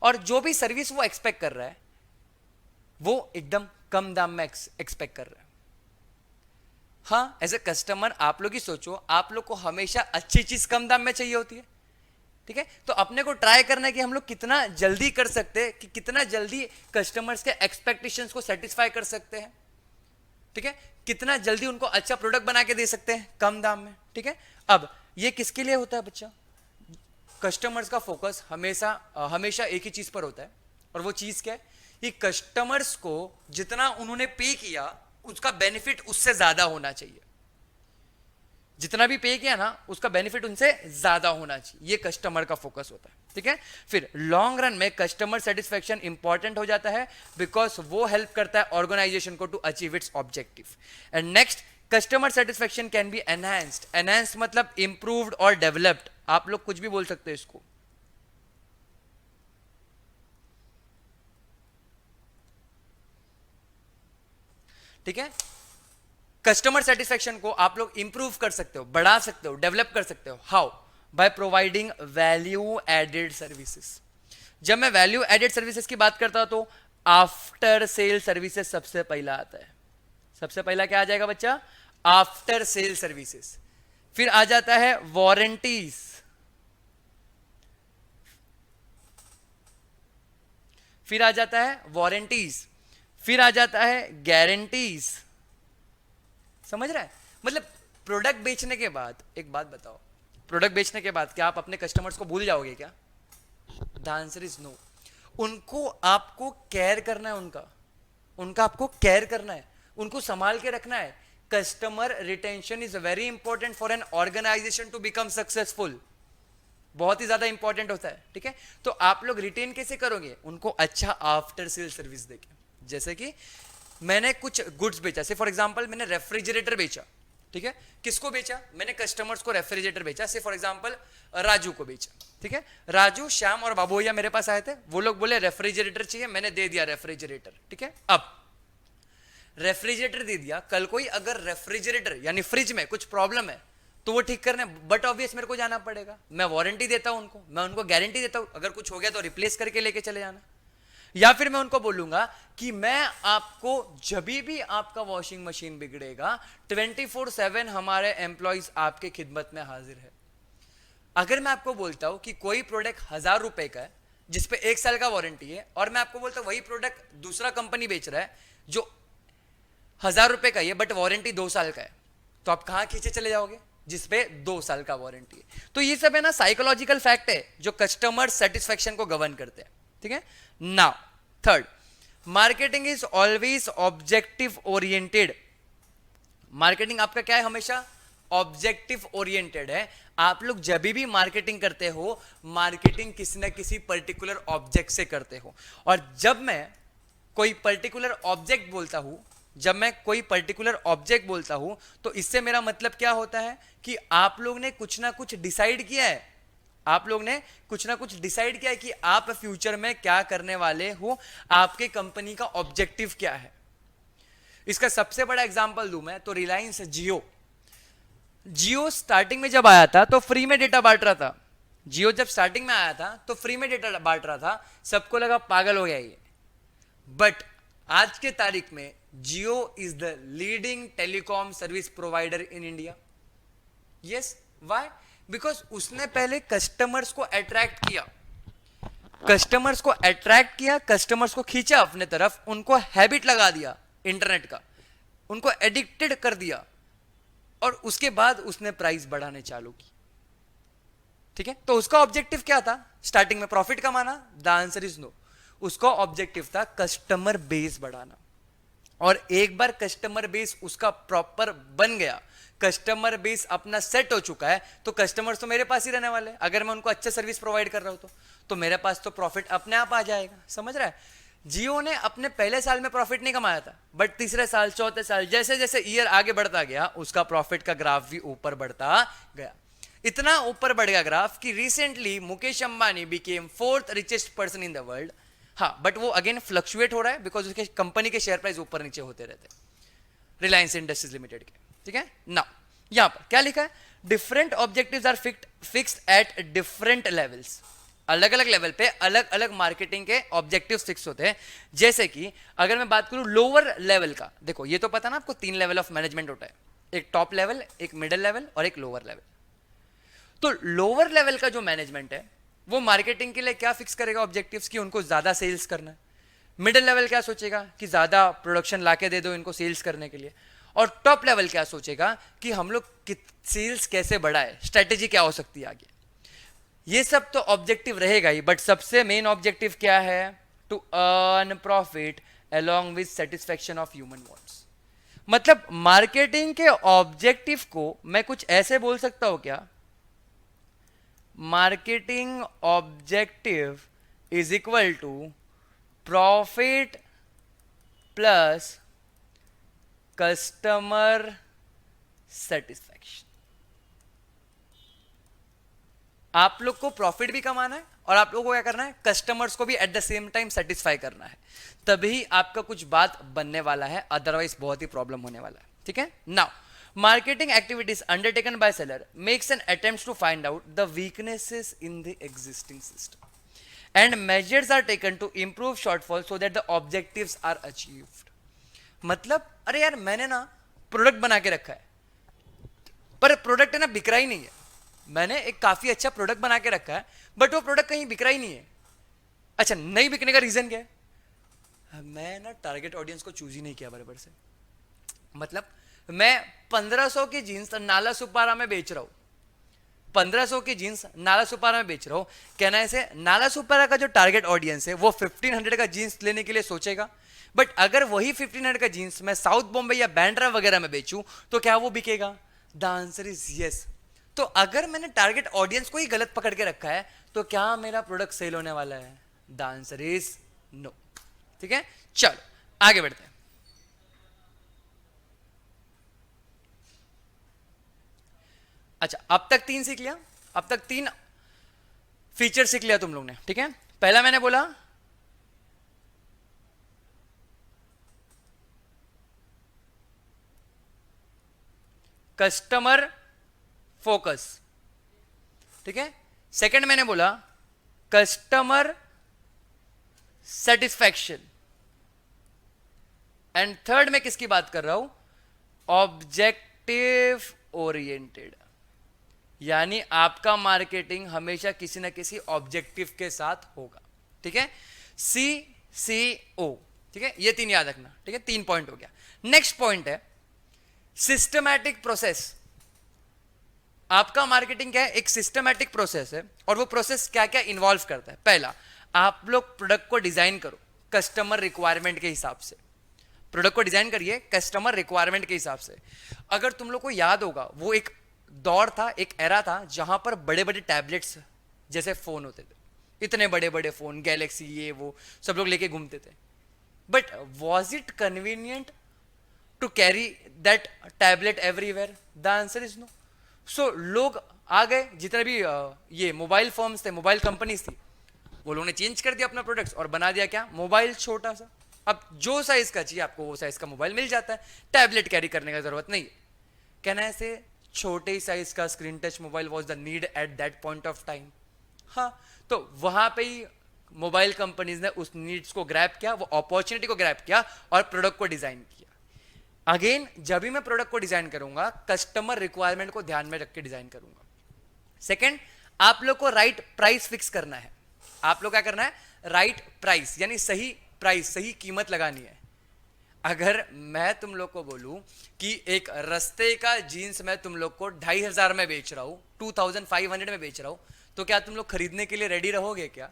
और जो भी सर्विस वो एक्सपेक्ट कर रहा है वो एकदम कम दाम में एक्सपेक्ट कर रहा है। हाँ, एज ए कस्टमर आप लोग ही सोचो, आप लोग को हमेशा अच्छी चीज कम दाम में चाहिए होती है। ठीक है, तो अपने को ट्राई करना है कि हम लोग कितना जल्दी कर सकते हैं, कि कितना जल्दी कस्टमर्स के एक्सपेक्टेशंस को सेटिस्फाई कर सकते हैं। ठीक है, कितना जल्दी उनको अच्छा प्रोडक्ट बना के दे सकते हैं कम दाम में। ठीक है, अब ये किसके लिए होता है बच्चा, कस्टमर्स का फोकस हमेशा एक ही चीज पर होता है, और वो चीज क्या है कि कस्टमर्स को जितना उन्होंने पे किया उसका बेनिफिट उससे ज्यादा होना चाहिए। जितना भी पे किया ना उसका बेनिफिट उनसे ज्यादा होना चाहिए, ये कस्टमर का फोकस होता है। ठीक है, फिर लॉन्ग रन में कस्टमर सेटिस्फैक्शन इंपॉर्टेंट हो जाता है, बिकॉज वो हेल्प करता है ऑर्गेनाइजेशन को to achieve its objective. And next, customer satisfaction can be enhanced. Enhanced मतलब इंप्रूव्ड और डेवलप्ड, आप लोग कुछ भी बोल सकते हो इसको। ठीक है, कस्टमर सेटिस्फैक्शन को आप लोग इंप्रूव कर सकते हो, बढ़ा सकते हो, डेवलप कर सकते हो। How? By providing value added services. जब मैं वैल्यू एडेड सर्विसेज की बात करता हूं तो आफ्टर सेल सर्विसेज सबसे पहला आता है। सबसे पहला क्या आ जाएगा बच्चा? After sale services. फिर आ जाता है वारंटीज, फिर आ जाता है वारंटीज, फिर आ जाता है गारंटीज। समझ रहा है? मतलब प्रोडक्ट बेचने के बाद, एक बात बताओ, प्रोडक्ट बेचने के बाद क्या आप अपने कस्टमर्स को भूल जाओगे क्या? The answer is no. उनको आपको केयर करना है, उनका आपको केयर करना है, उनको संभाल के रखना है। Customer retention is very important for an organisation to become successful, बहुत ही ज्यादा इंपॉर्टेंट होता है। ठीक है, तो आप लोग रिटेन कैसे करोगे? उनको अच्छा आफ्टर सेल सर्विस देके। जैसे कि मैंने कुछ गुड्स बेचा, से फॉर एग्जांपल मैंने रेफ्रिजरेटर बेचा। ठीक है, किसको बेचा? मैंने कस्टमर्स को रेफ्रिजरेटर बेचा, से फॉर एग्जांपल राजू को बेचा। ठीक है, राजू, श्याम और बाबू भैया मेरे पास आए थे, वो लोग बोले रेफ्रिजरेटर चाहिए, मैंने दे दिया रेफ्रिजरेटर। ठीक है, अब रेफ्रिजरेटर दे दिया, कल कोई अगर रेफ्रिजरेटर यानी फ्रिज में कुछ प्रॉब्लम है तो वो ठीक करने बट ऑब्वियस मेरे को जाना पड़ेगा। मैं वारंटी देता हूं उनको, मैं उनको गारंटी देता हूं, अगर कुछ हो गया तो रिप्लेस करके लेके चले जाना। या फिर मैं उनको बोलूंगा कि मैं आपको जब भी आपका वॉशिंग मशीन बिगड़ेगा 24/7 हमारे एम्प्लॉइज आपके खिदमत में हाजिर है। अगर मैं आपको बोलता हूं कि कोई प्रोडक्ट 1000 रुपए का है जिसपे 1 साल का वारंटी है, और मैं आपको बोलता हूं वही प्रोडक्ट दूसरा कंपनी बेच रहा है जो 1000 रुपए का है बट वारंटी 2 साल का है, तो आप कहां खींचे चले जाओगे? जिसपे 2 साल का वारंटी है। तो ये सब है ना साइकोलॉजिकल फैक्ट है जो कस्टमर सेटिस्फैक्शन को गवर्न करते हैं। ठीक है, now third, marketing is always objective oriented. Marketing आपका क्या है? हमेशा ऑब्जेक्टिव ओरिएंटेड है। आप लोग जब भी मार्केटिंग करते हो, मार्केटिंग किसी ना किसी पर्टिकुलर ऑब्जेक्ट से करते हो। और जब मैं कोई पर्टिकुलर ऑब्जेक्ट बोलता हूं, जब मैं कोई पर्टिकुलर ऑब्जेक्ट बोलता हूं, तो इससे मेरा मतलब क्या होता है कि आप लोग ने कुछ ना कुछ डिसाइड किया है। आप लोग ने कुछ ना कुछ डिसाइड किया है कि आप फ्यूचर में क्या करने वाले हो, आपके कंपनी का ऑब्जेक्टिव क्या है। इसका सबसे बड़ा एग्जांपल दूं मैं तो रिलायंस जियो। जियो स्टार्टिंग में जब आया था तो फ्री में डेटा बांट रहा था। जियो जब स्टार्टिंग में आया था तो फ्री में डेटा बांट रहा था, सबको लगा पागल हो गया ये। बट आज के तारीख में Jio is the leading telecom service provider in India. Yes, why? Because उसने पहले कस्टमर्स को अट्रैक्ट किया, कस्टमर्स को अट्रैक्ट किया, कस्टमर्स को खींचा अपने तरफ, उनको हैबिट लगा दिया इंटरनेट का, उनको एडिक्टेड कर दिया, और उसके बाद उसने प्राइस बढ़ाने चालू की। ठीक है, तो उसका ऑब्जेक्टिव क्या था? स्टार्टिंग में प्रॉफिट कमाना? The answer is no. उसका ऑब्जेक्टिव था कस्टमर बेस बढ़ाना। और एक बार कस्टमर बेस उसका प्रॉपर बन गया, कस्टमर बेस अपना सेट हो चुका है, तो कस्टमर्स तो मेरे पास ही रहने वाले। अगर मैं उनको अच्छा सर्विस प्रोवाइड कर रहा हूं तो मेरे पास तो प्रॉफिट अपने आप आ जाएगा। समझ रहा है? जियो ने अपने पहले साल में प्रॉफिट नहीं कमाया था, बट तीसरे साल, चौथे साल, जैसे जैसे ईयर आगे बढ़ता गया, उसका प्रॉफिट का ग्राफ भी ऊपर बढ़ता गया। इतना ऊपर बढ़ गया ग्राफ कि recently Mukesh Ambani became 4th richest person in the world. हाँ, बट वो अगेन फ्लक्चुएट हो रहा है बिकॉज उसके कंपनी के शेयर प्राइस ऊपर नीचे होते रहते हैं, रिलायंस इंडस्ट्रीज लिमिटेड के। ठीक है ना, यहां पर क्या लिखा है? Different objectives are fixed at different levels. अलग अलग लेवल पे अलग अलग मार्केटिंग के ऑब्जेक्टिव्स फिक्स होते हैं। जैसे कि अगर मैं बात करूं लोअर लेवल का, देखो ये तो पता ना आपको 3 लेवल ऑफ मैनेजमेंट होता है, एक टॉप लेवल, एक मिडिल लेवल और एक लोअर लेवल। तो लोअर लेवल का जो मैनेजमेंट है वो मार्केटिंग के लिए क्या फिक्स करेगा ऑब्जेक्टिव्स, कि उनको ज्यादा सेल्स करना है। मिडिल लेवल क्या सोचेगा कि ज्यादा प्रोडक्शन लाके दे दो इनको सेल्स करने के लिए। और टॉप लेवल क्या सोचेगा कि हम लोग सेल्स कैसे बढ़ाए, स्ट्रेटेजी क्या हो सकती है आगे। ये सब तो ऑब्जेक्टिव रहेगा ही, बट सबसे मेन ऑब्जेक्टिव क्या है? To earn profit along with satisfaction of human wants. मतलब मार्केटिंग के ऑब्जेक्टिव को मैं कुछ ऐसे बोल सकता हूं क्या? Marketing objective is equal to profit plus customer satisfaction. आप लोग को प्रॉफिट भी कमाना है और आप लोगों को क्या करना है? कस्टमर्स को भी at the same time satisfy करना है, तभी आपका कुछ बात बनने वाला है, अदरवाइज बहुत ही प्रॉब्लम होने वाला है। ठीक है, now marketing activities undertaken by seller makes an attempt to find out the weaknesses in the existing system and measures are taken to improve shortfall so that the objectives are achieved। मतलब अरे यार मैंने ना product बना के रखा है, पर प्रोडक्ट है ना बिक रहा ही नहीं है। मैंने एक काफी अच्छा प्रोडक्ट बना के रखा है, बट वो प्रोडक्ट कहीं बिक रहा ही नहीं है। अच्छा, नहीं बिकने का रीजन क्या है? मैं ना टारगेट ऑडियंस को चूज ही नहीं किया बराबर से। मतलब मैं 1500 की जीन्स नाला सुपारा में बेच रहा हूं, 1500 की जीन्स नाला सुपारा में बेच रहा हूं। कहना ऐसे, नाला सुपारा का जो टारगेट ऑडियंस है वो 1500 का जीन्स लेने के लिए सोचेगा, बट अगर वही 1500 का जीन्स मैं साउथ बॉम्बे या बैंड्रा वगैरह में बेचूं तो क्या वो बिकेगा? The answer is yes. तो अगर मैंने टारगेट ऑडियंस को ही गलत पकड़ के रखा है तो क्या मेरा प्रोडक्ट सेल होने वाला है? The answer is no. ठीक है, चलो आगे बढ़ते हैं। अच्छा, अब तक 3 सीख लिया, अब तक 3 फीचर सीख लिया तुम लोग ने। ठीक है, पहला मैंने बोला कस्टमर फोकस। ठीक है, सेकंड मैंने बोला कस्टमर सेटिस्फैक्शन, एंड थर्ड मैं किसकी बात कर रहा हूं? Objective oriented. यानी आपका मार्केटिंग हमेशा किसी ना किसी ऑब्जेक्टिव के साथ होगा। ठीक है, CCO। ठीक है, ये 3 याद रखना। ठीक है, 3 पॉइंट हो गया। नेक्स्ट पॉइंट है सिस्टमैटिक प्रोसेस। आपका मार्केटिंग क्या है? एक सिस्टमैटिक प्रोसेस है, और वो प्रोसेस क्या क्या इन्वॉल्व करता है? पहला, आप लोग प्रोडक्ट को डिजाइन करो कस्टमर रिक्वायरमेंट के हिसाब से। प्रोडक्ट को डिजाइन करिए कस्टमर रिक्वायरमेंट के हिसाब से। अगर तुम लोग को याद होगा, वो एक दौर था, एक एरा था जहां पर बड़े बड़े टैबलेट्स जैसे फोन होते थे, इतने बड़े बड़े फोन, गैलेक्सी ये वो सब लोग लेके घूमते थे। But was it convenient to carry that tablet everywhere? The answer is no. So लोग आ गए, जितने भी ये मोबाइल फर्म्स थे, मोबाइल कंपनीज थी, वो लोगों ने चेंज कर दिया अपना प्रोडक्ट्स और बना दिया क्या? मोबाइल छोटा सा। अब जो साइज का चाहिए आपको वो साइज का मोबाइल मिल जाता है, टैबलेट कैरी करने का जरूरत नहीं है। कहना ऐसे छोटे ही साइज का screen touch mobile was the need at that point of time. हाँ, तो वहां पे ही मोबाइल कंपनीज ने उस नीड्स को ग्रैब किया, वो अपॉर्चुनिटी को ग्रैब किया और प्रोडक्ट को डिजाइन किया। अगेन, जब भी मैं प्रोडक्ट को डिजाइन करूंगा, कस्टमर रिक्वायरमेंट को ध्यान में रख के डिजाइन करूंगा। सेकेंड, आप लोग को राइट प्राइस फिक्स करना है। आप लोग क्या करना है? राइट प्राइस, यानी सही प्राइस, सही कीमत लगानी है। अगर मैं तुम लोग को बोलूं कि एक रस्ते का जीन्स मैं तुम लोग को 2500 में बेच रहा हूं, 2500 में बेच रहा हूं, तो क्या तुम लोग खरीदने के लिए रेडी रहोगे क्या?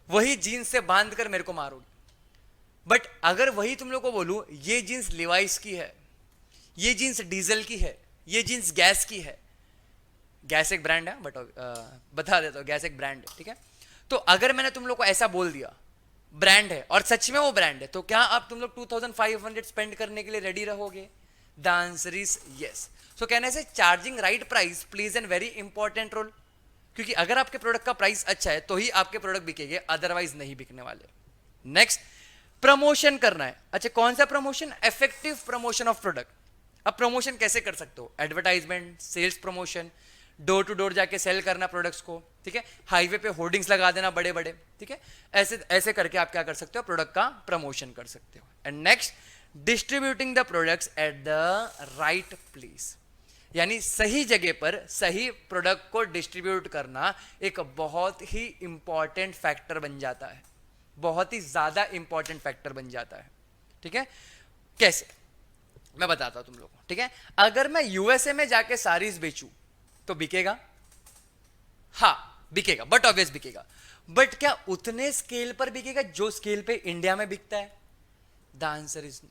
वही जीन्स से बांध कर मेरे को मारोगे। बट अगर वही तुम लोग को बोलूं ये जीन्स लिवाइस की है, ये जीन्स डीजल की है, ये जीन्स गैस की है, गैस एक ब्रांड है, बट बता देता हूं गैस एक ब्रांड है, ठीक है? तो अगर मैंने तुम लोग को ऐसा बोल दिया ब्रांड है और सच में वो ब्रांड है, तो क्या आप तुम लोग 2500 स्पेंड करने के लिए रेडी रहोगे? The answer is yes. So कहने से charging right price plays an very important role, क्योंकि अगर आपके प्रोडक्ट का प्राइस अच्छा है तो ही आपके प्रोडक्ट बिकेंगे, अदरवाइज नहीं बिकने वाले। नेक्स्ट, प्रमोशन करना है। अच्छा, कौन सा promotion? Effective promotion of product. अब प्रमोशन कैसे कर सकते हो? Advertisement, sales promotion, door to door जाके सेल करना प्रोडक्ट्स को, ठीक है? हाईवे पे होर्डिंग्स लगा देना बड़े बड़े, ठीक है? ऐसे ऐसे करके आप क्या कर सकते हो? प्रोडक्ट का प्रमोशन कर सकते हो। And next, distributing the products at the right place, यानी सही जगह पर सही प्रोडक्ट को डिस्ट्रीब्यूट करना एक बहुत ही इंपॉर्टेंट फैक्टर बन जाता है, बहुत ही ज्यादा इंपॉर्टेंट फैक्टर बन जाता है, ठीक है? कैसे? मैं बताता हूं तुम लोगों को, ठीक है? अगर मैं यूएसए में जाके साड़ीज बेचूं तो बिकेगा? हाँ बिकेगा, बट ऑब्वियस बिकेगा। बट क्या उतने स्केल पर बिकेगा जो स्केल पे इंडिया में बिकता है? The answer is no.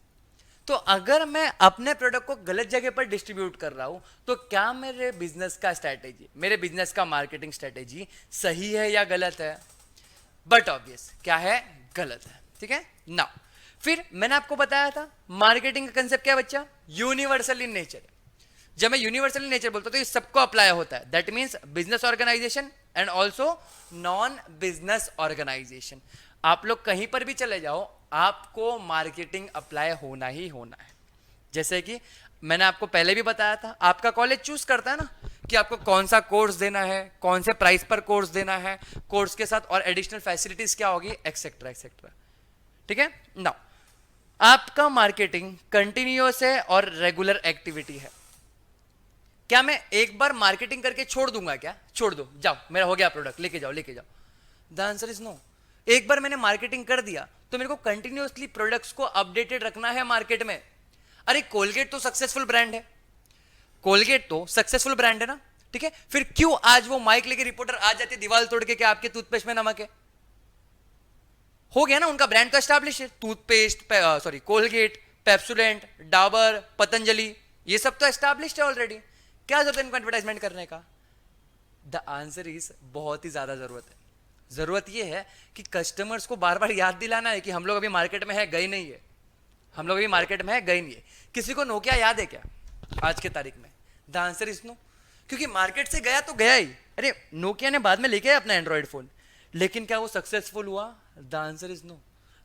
तो अगर मैं अपने प्रोडक्ट को गलत जगह पर डिस्ट्रीब्यूट कर रहा हूं, तो क्या मेरे बिजनेस का स्ट्रैटेजी, मेरे बिजनेस का मार्केटिंग स्ट्रैटेजी सही है या गलत है? बट ऑब्वियस क्या है? गलत है, ठीक है ना? फिर मैंने आपको बताया था मार्केटिंग का कंसेप्ट क्या है बच्चा? Universal in nature. जब मैं यूनिवर्सल इन नेचर बोलता हूं तो ये सबको अप्लाई होता है। That means business organisation and also non business organisation. आप लोग कहीं पर भी चले जाओ, आपको मार्केटिंग अप्लाई होना ही होना है। जैसे कि मैंने आपको पहले भी बताया था, आपका कॉलेज चूज करता है ना कि आपको कौन सा कोर्स देना है, कौन से प्राइस पर कोर्स देना है, कोर्स के साथ और एडिशनल फैसिलिटीज क्या होगी, एक्सेट्रा एक्सेट्रा, ठीक है ना? आपका मार्केटिंग कंटिन्यूअस है और रेगुलर एक्टिविटी है। क्या मैं एक बार मार्केटिंग करके छोड़ दूंगा? क्या छोड़ दो, जाओ मेरा हो गया प्रोडक्ट, लेके जाओ लेके जाओ? The answer is no. एक बार मैंने मार्केटिंग कर दिया तो मेरे को कंटिन्यूअसली प्रोडक्ट्स को अपडेटेड रखना है मार्केट में। अरे कोलगेट तो सक्सेसफुल ब्रांड है, कोलगेट तो सक्सेसफुल ब्रांड है ना, ठीक है? फिर क्यों आज वो माइक लेके रिपोर्टर आ जाते दीवार तोड़ के कि आपके टूथपेस्ट में नमक है? हो गया ना, उनका ब्रांड तो एस्टैब्लिश है। Toothpaste, sorry Colgate, Pepsodent, Dabur, Patanjali, ये सब तो एस्टैब्लिश्ड है ऑलरेडी। क्या जरूरत है इनको एडवर्टाइजमेंट करने का? द आंसर इज बहुत ही ज्यादा जरूरत है। जरूरत यह है कि कस्टमर्स को बार बार याद दिलाना है कि हम लोग अभी मार्केट में है, गए नहीं है, हम लोग अभी मार्केट में है, गए नहीं है। किसी को नोकिया याद है क्या आज के तारीख में? द आंसर इज नो, क्योंकि मार्केट से गया तो गया ही। अरे नोकिया ने बाद में लेके आया अपना एंड्रॉइड फोन, लेकिन क्या वो सक्सेसफुल हुआ? The answer is no,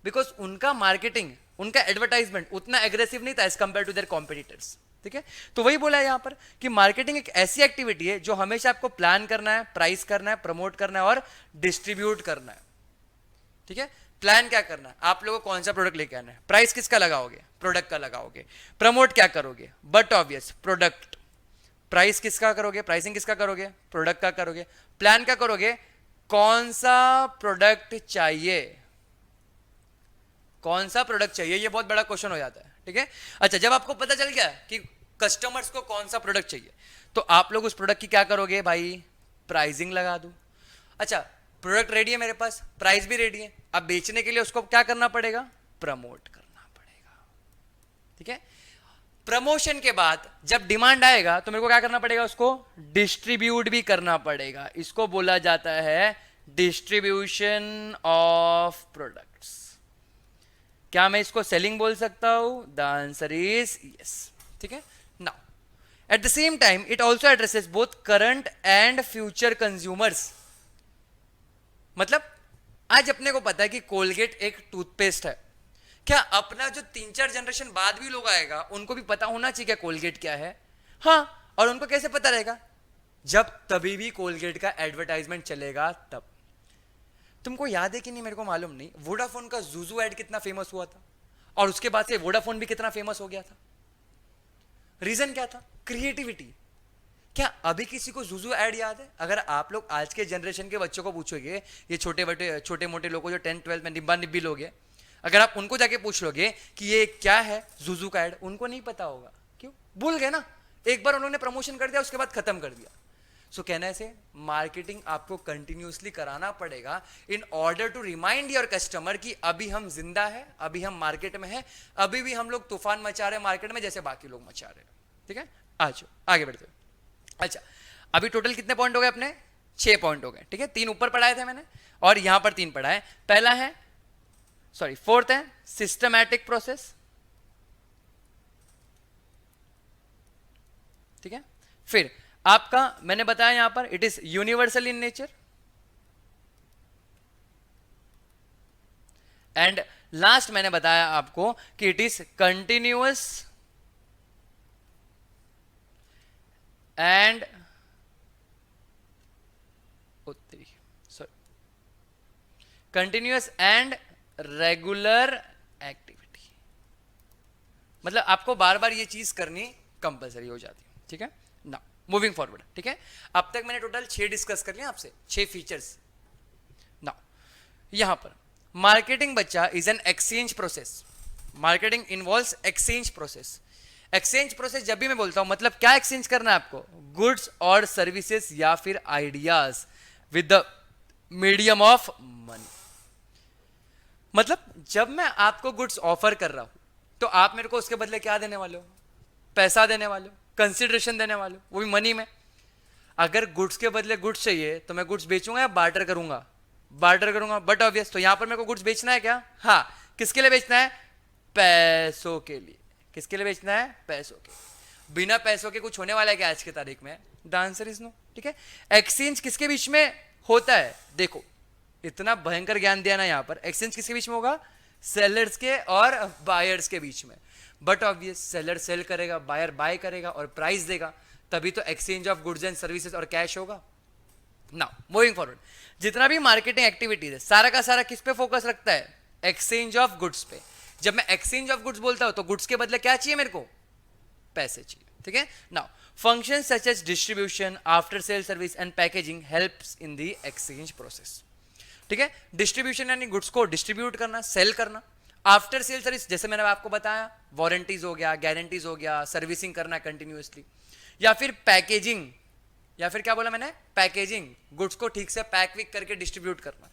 because उनका मार्केटिंग, उनका एडवर्टाइजमेंट उतना एग्रेसिव नहीं था as compared to their competitors, ठीक है? तो वही बोला है यहां पर कि मार्केटिंग एक ऐसी एक्टिविटी है जो हमेशा आपको प्लान करना है, प्राइस करना है, प्रमोट करना है और डिस्ट्रीब्यूट करना है, ठीक है? प्लान क्या करना है, आप लोगों को कौन सा प्रोडक्ट लेके आना है, प्राइस किसका लगाओगे, प्रोडक्ट का लगाओगे, प्रमोट क्या करोगे, बट ऑब्वियस प्रोडक्ट, प्राइस किसका करोगे, प्राइसिंग किसका करोगे, प्रोडक्ट का करोगे, प्लान क्या करोगे, कौन सा प्रोडक्ट चाहिए, कौन सा प्रोडक्ट चाहिए, ये बहुत बड़ा क्वेश्चन हो जाता है, ठीक है? अच्छा, जब आपको पता चल गया कि कस्टमर्स को कौन सा प्रोडक्ट चाहिए, तो आप लोग उस प्रोडक्ट की क्या करोगे भाई, प्राइसिंग लगा दो। अच्छा, प्रोडक्ट रेडी है मेरे पास, प्राइस भी रेडी है, अब बेचने के लिए उसको क्या करना पड़ेगा, प्रमोट करना पड़ेगा। ठीक है। प्रमोशन के बाद जब डिमांड आएगा तो मेरे को क्या करना पड़ेगा, उसको डिस्ट्रीब्यूट भी करना पड़ेगा। इसको बोला जाता है डिस्ट्रीब्यूशन ऑफ प्रोडक्ट्स। क्या मैं इसको सेलिंग बोल सकता हूं? The answer is yes. ठीक है। Now at the same time it also addresses both current and future consumers. मतलब आज अपने को पता है कि कोलगेट एक टूथपेस्ट है, क्या अपना जो 3-4 जनरेशन बाद भी लोग आएगा उनको भी पता होना चाहिए क्या कोलगेट क्या है? हाँ, और उनको कैसे पता रहेगा? जब तभी भी कोलगेट का एडवर्टाइजमेंट चलेगा तब। तुमको याद है कि नहीं मेरे को मालूम नहीं, वोडाफोन का जुजू एड कितना फेमस हुआ था और उसके बाद से वोडाफोन भी कितना फेमस हो गया था। रीजन क्या था? क्रिएटिविटी। क्या अभी किसी को जुजू एड याद है? अगर आप लोग आज के जनरेशन के बच्चों को पूछोगे, ये छोटे मोटे लोगों जो 10th-12th में निब्बा निब्बी लोग हैं, अगर आप उनको जाके पूछ लोगे कि ये क्या है जुजू का एड, उनको नहीं पता होगा। क्यों? भूल गए ना, एक बार उन्होंने प्रमोशन कर दिया उसके बाद खत्म कर दिया। सो कहने से मार्केटिंग आपको कंटिन्यूसली कराना पड़ेगा in order to remind your customer कि अभी हम जिंदा है, अभी हम मार्केट में है, अभी भी हम लोग तूफान मचा रहे हैं मार्केट में जैसे बाकी लोग मचा रहे हैं। ठीक है, आज आगे बढ़ते हैं। अच्छा, अभी टोटल कितने पॉइंट हो गए अपने? 6 पॉइंट हो गए। ठीक है, 3 ऊपर पढ़ाए थे मैंने और यहां पर 3 पढ़ाए। पहला है फोर्थ है सिस्टमैटिक प्रोसेस। ठीक है, फिर आपका मैंने बताया यहां पर it is universal in nature, and last मैंने बताया आपको कि it is continuous and continuous and regular activity. मतलब आपको बार बार ये चीज करनी कंपलसरी हो जाती है। ठीक है ना, मूविंग फॉरवर्ड। ठीक है, अब तक मैंने टोटल 6 डिस्कस कर लिया आपसे, 6 फीचर्स। ना यहां पर मार्केटिंग बच्चा is an exchange process. Marketing involves exchange process. Exchange process जब भी मैं बोलता हूं मतलब क्या एक्सचेंज करना है आपको? गुड्स और सर्विसेज या फिर ideas with the medium of money. मतलब जब मैं आपको गुड्स ऑफर कर रहा हूं तो आप मेरे को उसके बदले क्या देने वाले हो? पैसा देने वाले हो, कंसिडरेशन देने वाले हो, वो भी मनी में। अगर गुड्स के बदले गुड्स चाहिए तो मैं गुड्स बेचूंगा या बार्टर करूंगा? बार्टर करूंगा, बट ऑब्वियस। तो यहां पर मेरे को गुड्स बेचना है क्या? हाँ। किसके लिए बेचना है? पैसों के लिए। किसके लिए बेचना है? पैसों के। बिना पैसों के कुछ होने वाला है क्या आज की तारीख में? The answer is no. ठीक है, एक्सचेंज किसके बीच में होता है? देखो इतना भयंकर ज्ञान दिया ना यहां पर। एक्सचेंज किसके बीच में होगा? सेलर्स के और बायर्स के बीच में। बट ऑब्वियस सेलर सेल करेगा, बायर बाय करेगा और प्राइस देगा, तभी तो exchange of goods and services और कैश होगा। नाउ मूविंग फॉरवर्ड, जितना भी मार्केटिंग एक्टिविटीज है सारा का सारा किस पे फोकस रखता है? एक्सचेंज ऑफ गुड्स पे। जब मैं एक्सचेंज ऑफ गुड्स बोलता हूं तो गुड्स के बदले क्या चाहिए मेरे को? पैसे चाहिए। ठीक है, now functions such as distribution, after sale service and packaging helps in the exchange process. ठीक है, डिस्ट्रीब्यूशन यानी गुड्स को डिस्ट्रीब्यूट करना, सेल करना। आफ्टर सेल सर्विस जैसे मैंने आपको बताया, वारंटीज हो गया, गारंटीज हो गया, सर्विसिंग करना कंटिन्यूअसली। या फिर पैकेजिंग, या फिर क्या बोला मैंने? पैकेजिंग, गुड्स को ठीक से पैक विक करके डिस्ट्रीब्यूट करना।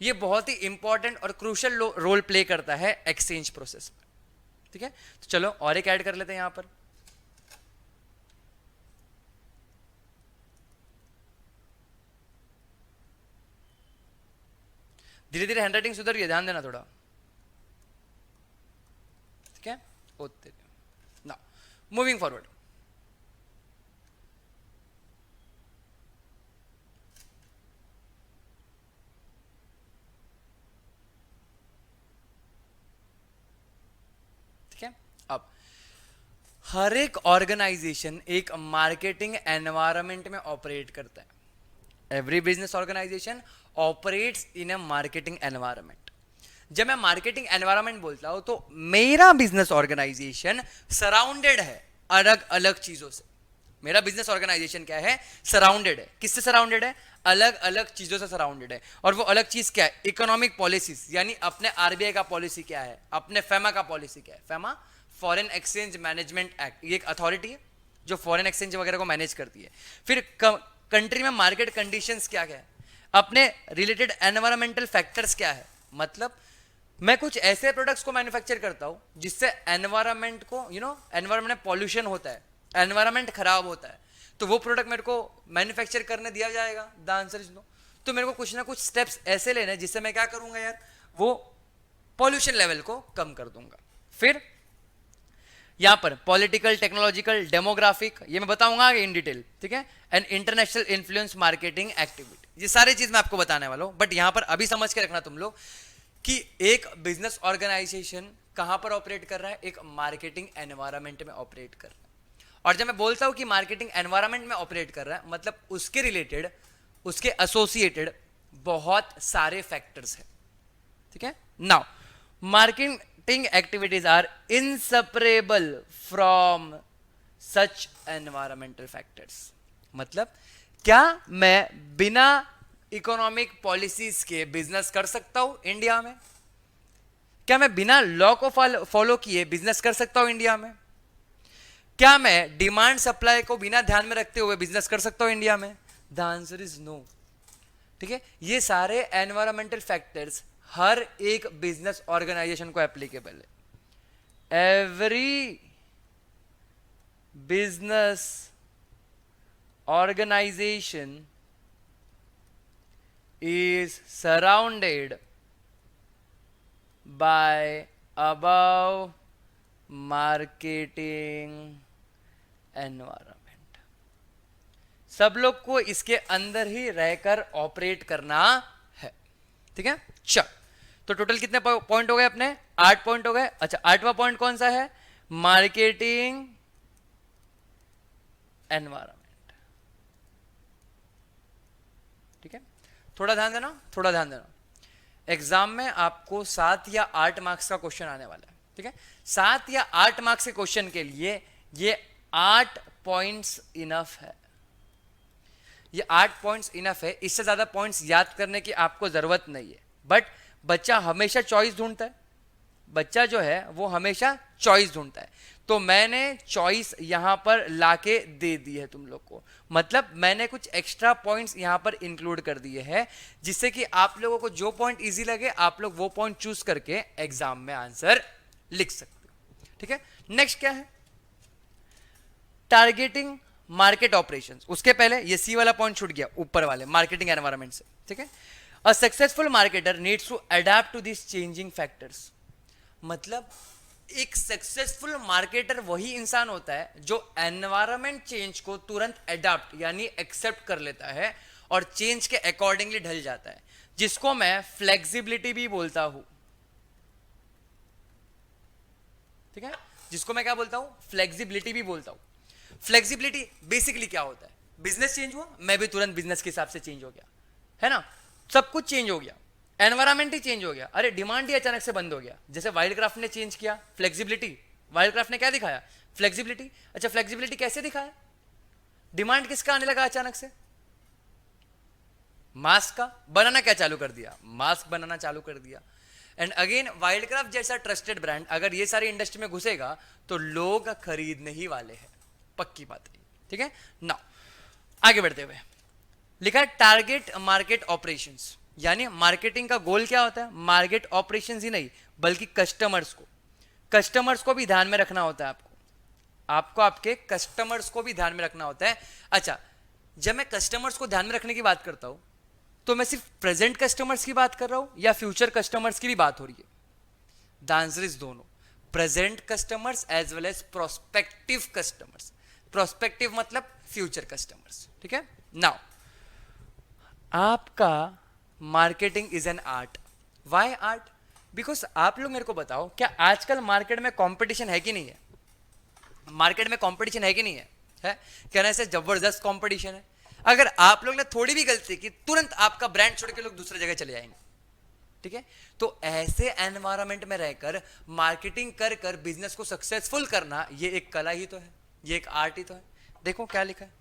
ये बहुत ही इंपॉर्टेंट और क्रूशियल रोल प्ले करता है एक्सचेंज प्रोसेस में। ठीक है, तो चलो और एक ऐड कर लेते हैं यहां पर। धीरे धीरे हैंडराइटिंग सुधर रही है, ध्यान देना थोड़ा। ठीक है, ओके नाउ मूविंग फॉरवर्ड। ठीक है, अब हर एक ऑर्गेनाइजेशन एक मार्केटिंग एनवायरनमेंट में ऑपरेट करता है। Every business organisation operates in a marketing environment. जब मैं मार्केटिंग एनवायरनमेंट बोलता हूं तो मेरा बिजनेस ऑर्गेनाइजेशन सराउंडेड है अलग अलग चीजों से। मेरा बिजनेस ऑर्गेनाइजेशन क्या है? सराउंडेड है। किससे सराउंडेड है? अलग अलग चीजों से सराउंडेड है। और वो अलग चीज क्या है? इकोनॉमिक पॉलिसीज, यानी अपने आरबीआई का पॉलिसी क्या है, अपने फेमा का पॉलिसी क्या है। FEMA foreign exchange management act, ये एक अथॉरिटी है जो फॉरेन एक्सचेंज वगैरह को मैनेज करती है। फिर कंट्री में मार्केट कंडीशंस क्या है, अपने रिलेटेड एनवायरमेंटल फैक्टर्स क्या है, मतलब मैं कुछ ऐसे प्रोडक्ट्स को मैन्युफैक्चर करता हूं जिससे एनवायरमेंट को एनवायरमेंट में पॉल्यूशन होता है, एनवायरमेंट खराब होता है, तो वो प्रोडक्ट मेरे को मैन्युफैक्चर करने दिया जाएगा? The answer is no. तो मेरे को कुछ ना कुछ स्टेप्स ऐसे लेने जिससे मैं क्या करूंगा यार, वो पॉल्यूशन लेवल को कम कर दूंगा। फिर यहां पर पॉलिटिकल, टेक्नोलॉजिकल, डेमोग्राफिक, ये मैं बताऊंगा आगे इन डिटेल, ठीक है, and international influence marketing activity, ये सारी चीज मैं आपको बताने वाला हूं। बट यहां पर अभी समझ के रखना तुम लोग कि एक बिजनेस ऑर्गेनाइजेशन कहां पर ऑपरेट कर रहा है, एक मार्केटिंग एनवायरनमेंट में ऑपरेट कर रहा है। और जब मैं बोलता हूं कि मार्केटिंग एनवायरनमेंट में ऑपरेट कर रहा है, मतलब उसके रिलेटेड, उसके एसोसिएटेड बहुत सारे फैक्टर्स हैं, ठीक है। Now marketing activities are inseparable from such environmental factors. मतलब क्या मैं बिना इकोनॉमिक पॉलिसीज के बिजनेस कर सकता हूं इंडिया में? क्या मैं बिना लॉ को फॉलो किए बिजनेस कर सकता हूं इंडिया में? क्या मैं डिमांड सप्लाई को बिना ध्यान में रखते हुए बिजनेस कर सकता हूं इंडिया में? द आंसर इज नो, ठीक है। ये सारे एनवायरमेंटल फैक्टर्स हर एक बिजनेस ऑर्गेनाइजेशन को एप्लीकेबल है। Every business organisation is surrounded by above marketing environment। सब लोग को इसके अंदर ही रहकर ऑपरेट करना है, ठीक है। चल, तो टोटल कितने पॉइंट हो गए अपने? 8 पॉइंट हो गए। अच्छा, 8वां पॉइंट कौन सा है? मार्केटिंग एनवायरमेंट, ठीक है। थोड़ा ध्यान देना, थोड़ा ध्यान देना। एग्जाम में आपको 7 या 8 मार्क्स का क्वेश्चन आने वाला है, ठीक है। 7 या 8 मार्क्स के क्वेश्चन के लिए ये 8 पॉइंट्स इनफ है, ये 8 पॉइंट्स इनफ है। इससे ज्यादा पॉइंट्स याद करने की आपको जरूरत नहीं है। बट बच्चा हमेशा चॉइस ढूंढता है, बच्चा जो है वो हमेशा चॉइस ढूंढता है। तो मैंने चॉइस यहां पर लाके दे दी है तुम लोग को, मतलब मैंने कुछ एक्स्ट्रा पॉइंट्स यहां पर इंक्लूड कर दिए हैं जिससे कि आप लोगों को जो पॉइंट इजी लगे आप लोग वो पॉइंट चूज करके एग्जाम में आंसर लिख सकते हो, ठीक है। नेक्स्ट क्या है? Targeting market operations. उसके पहले ये सी वाला पॉइंट छूट गया ऊपर वाले मार्केटिंग एनवायरनमेंट से, ठीक है। A successful marketer needs to adapt to this changing factors. मतलब एक सक्सेसफुल मार्केटर वही इंसान होता है जो एनवायरनमेंट चेंज को तुरंत अडॉप्ट यानी एक्सेप्ट कर लेता है और चेंज के अकॉर्डिंगली ढल जाता है, जिसको मैं फ्लेक्सिबिलिटी भी बोलता हूं, ठीक है। जिसको मैं क्या बोलता हूं? फ्लेक्सिबिलिटी भी बोलता हूं। फ्लेक्सिबिलिटी बेसिकली क्या होता है? बिजनेस चेंज हुआ, मैं भी तुरंत बिजनेस के हिसाब से चेंज हो गया, है ना। सब कुछ चेंज हो गया, एनवायरमेंट ही चेंज हो गया। अरे डिमांड ही अचानक से बंद हो गया, जैसे वाइल्डक्राफ्ट ने चेंज किया फ्लेक्सिबिलिटी। वाइल्डक्राफ्ट ने क्या दिखाया? फ्लेक्सिबिलिटी। अच्छा, फ्लेक्सिबिलिटी कैसे दिखाया? डिमांड किसका आने लगा अचानक से? मास्क का। बनाना क्या चालू कर दिया? मास्क बनाना चालू कर दिया। एंड अगेन वाइल्डक्राफ्ट जैसा ट्रस्टेड ब्रांड अगर ये सारी इंडस्ट्री में घुसेगा तो लोग खरीदने ही वाले हैं, पक्की बात है, ठीक है। नाउ आगे बढ़ते हुए लिखा है टारगेट मार्केट ऑपरेशंस, यानी मार्केटिंग का गोल क्या होता है? मार्केट ऑपरेशंस ही नहीं बल्कि कस्टमर्स को भी ध्यान में रखना होता है। आपको आपके कस्टमर्स को भी ध्यान में रखना होता है। अच्छा, जब मैं कस्टमर्स को ध्यान में रखने की बात करता हूं तो मैं सिर्फ प्रेजेंट कस्टमर्स की बात कर रहा हूं या फ्यूचर कस्टमर्स की भी बात हो रही है? द आंसर इज दोनों, present customers as well as prospective customers. Prospective मतलब फ्यूचर कस्टमर्स, ठीक है। नाउ आपका marketing is an art. Why art? Because आप लोग मेरे को बताओ, क्या आजकल मार्केट में कंपटीशन है कि नहीं है? मार्केट में कंपटीशन है कि नहीं है? है, कहने से जबरदस्त कंपटीशन है। अगर आप लोग ने थोड़ी भी गलती की तुरंत आपका ब्रांड छोड़ के लोग दूसरी जगह चले जाएंगे, ठीक है। तो ऐसे एनवायरनमेंट में रहकर मार्केटिंग कर कर बिजनेस को सक्सेसफुल करना, ये एक कला ही तो है, ये एक आर्ट ही तो है। देखो क्या लिखा है,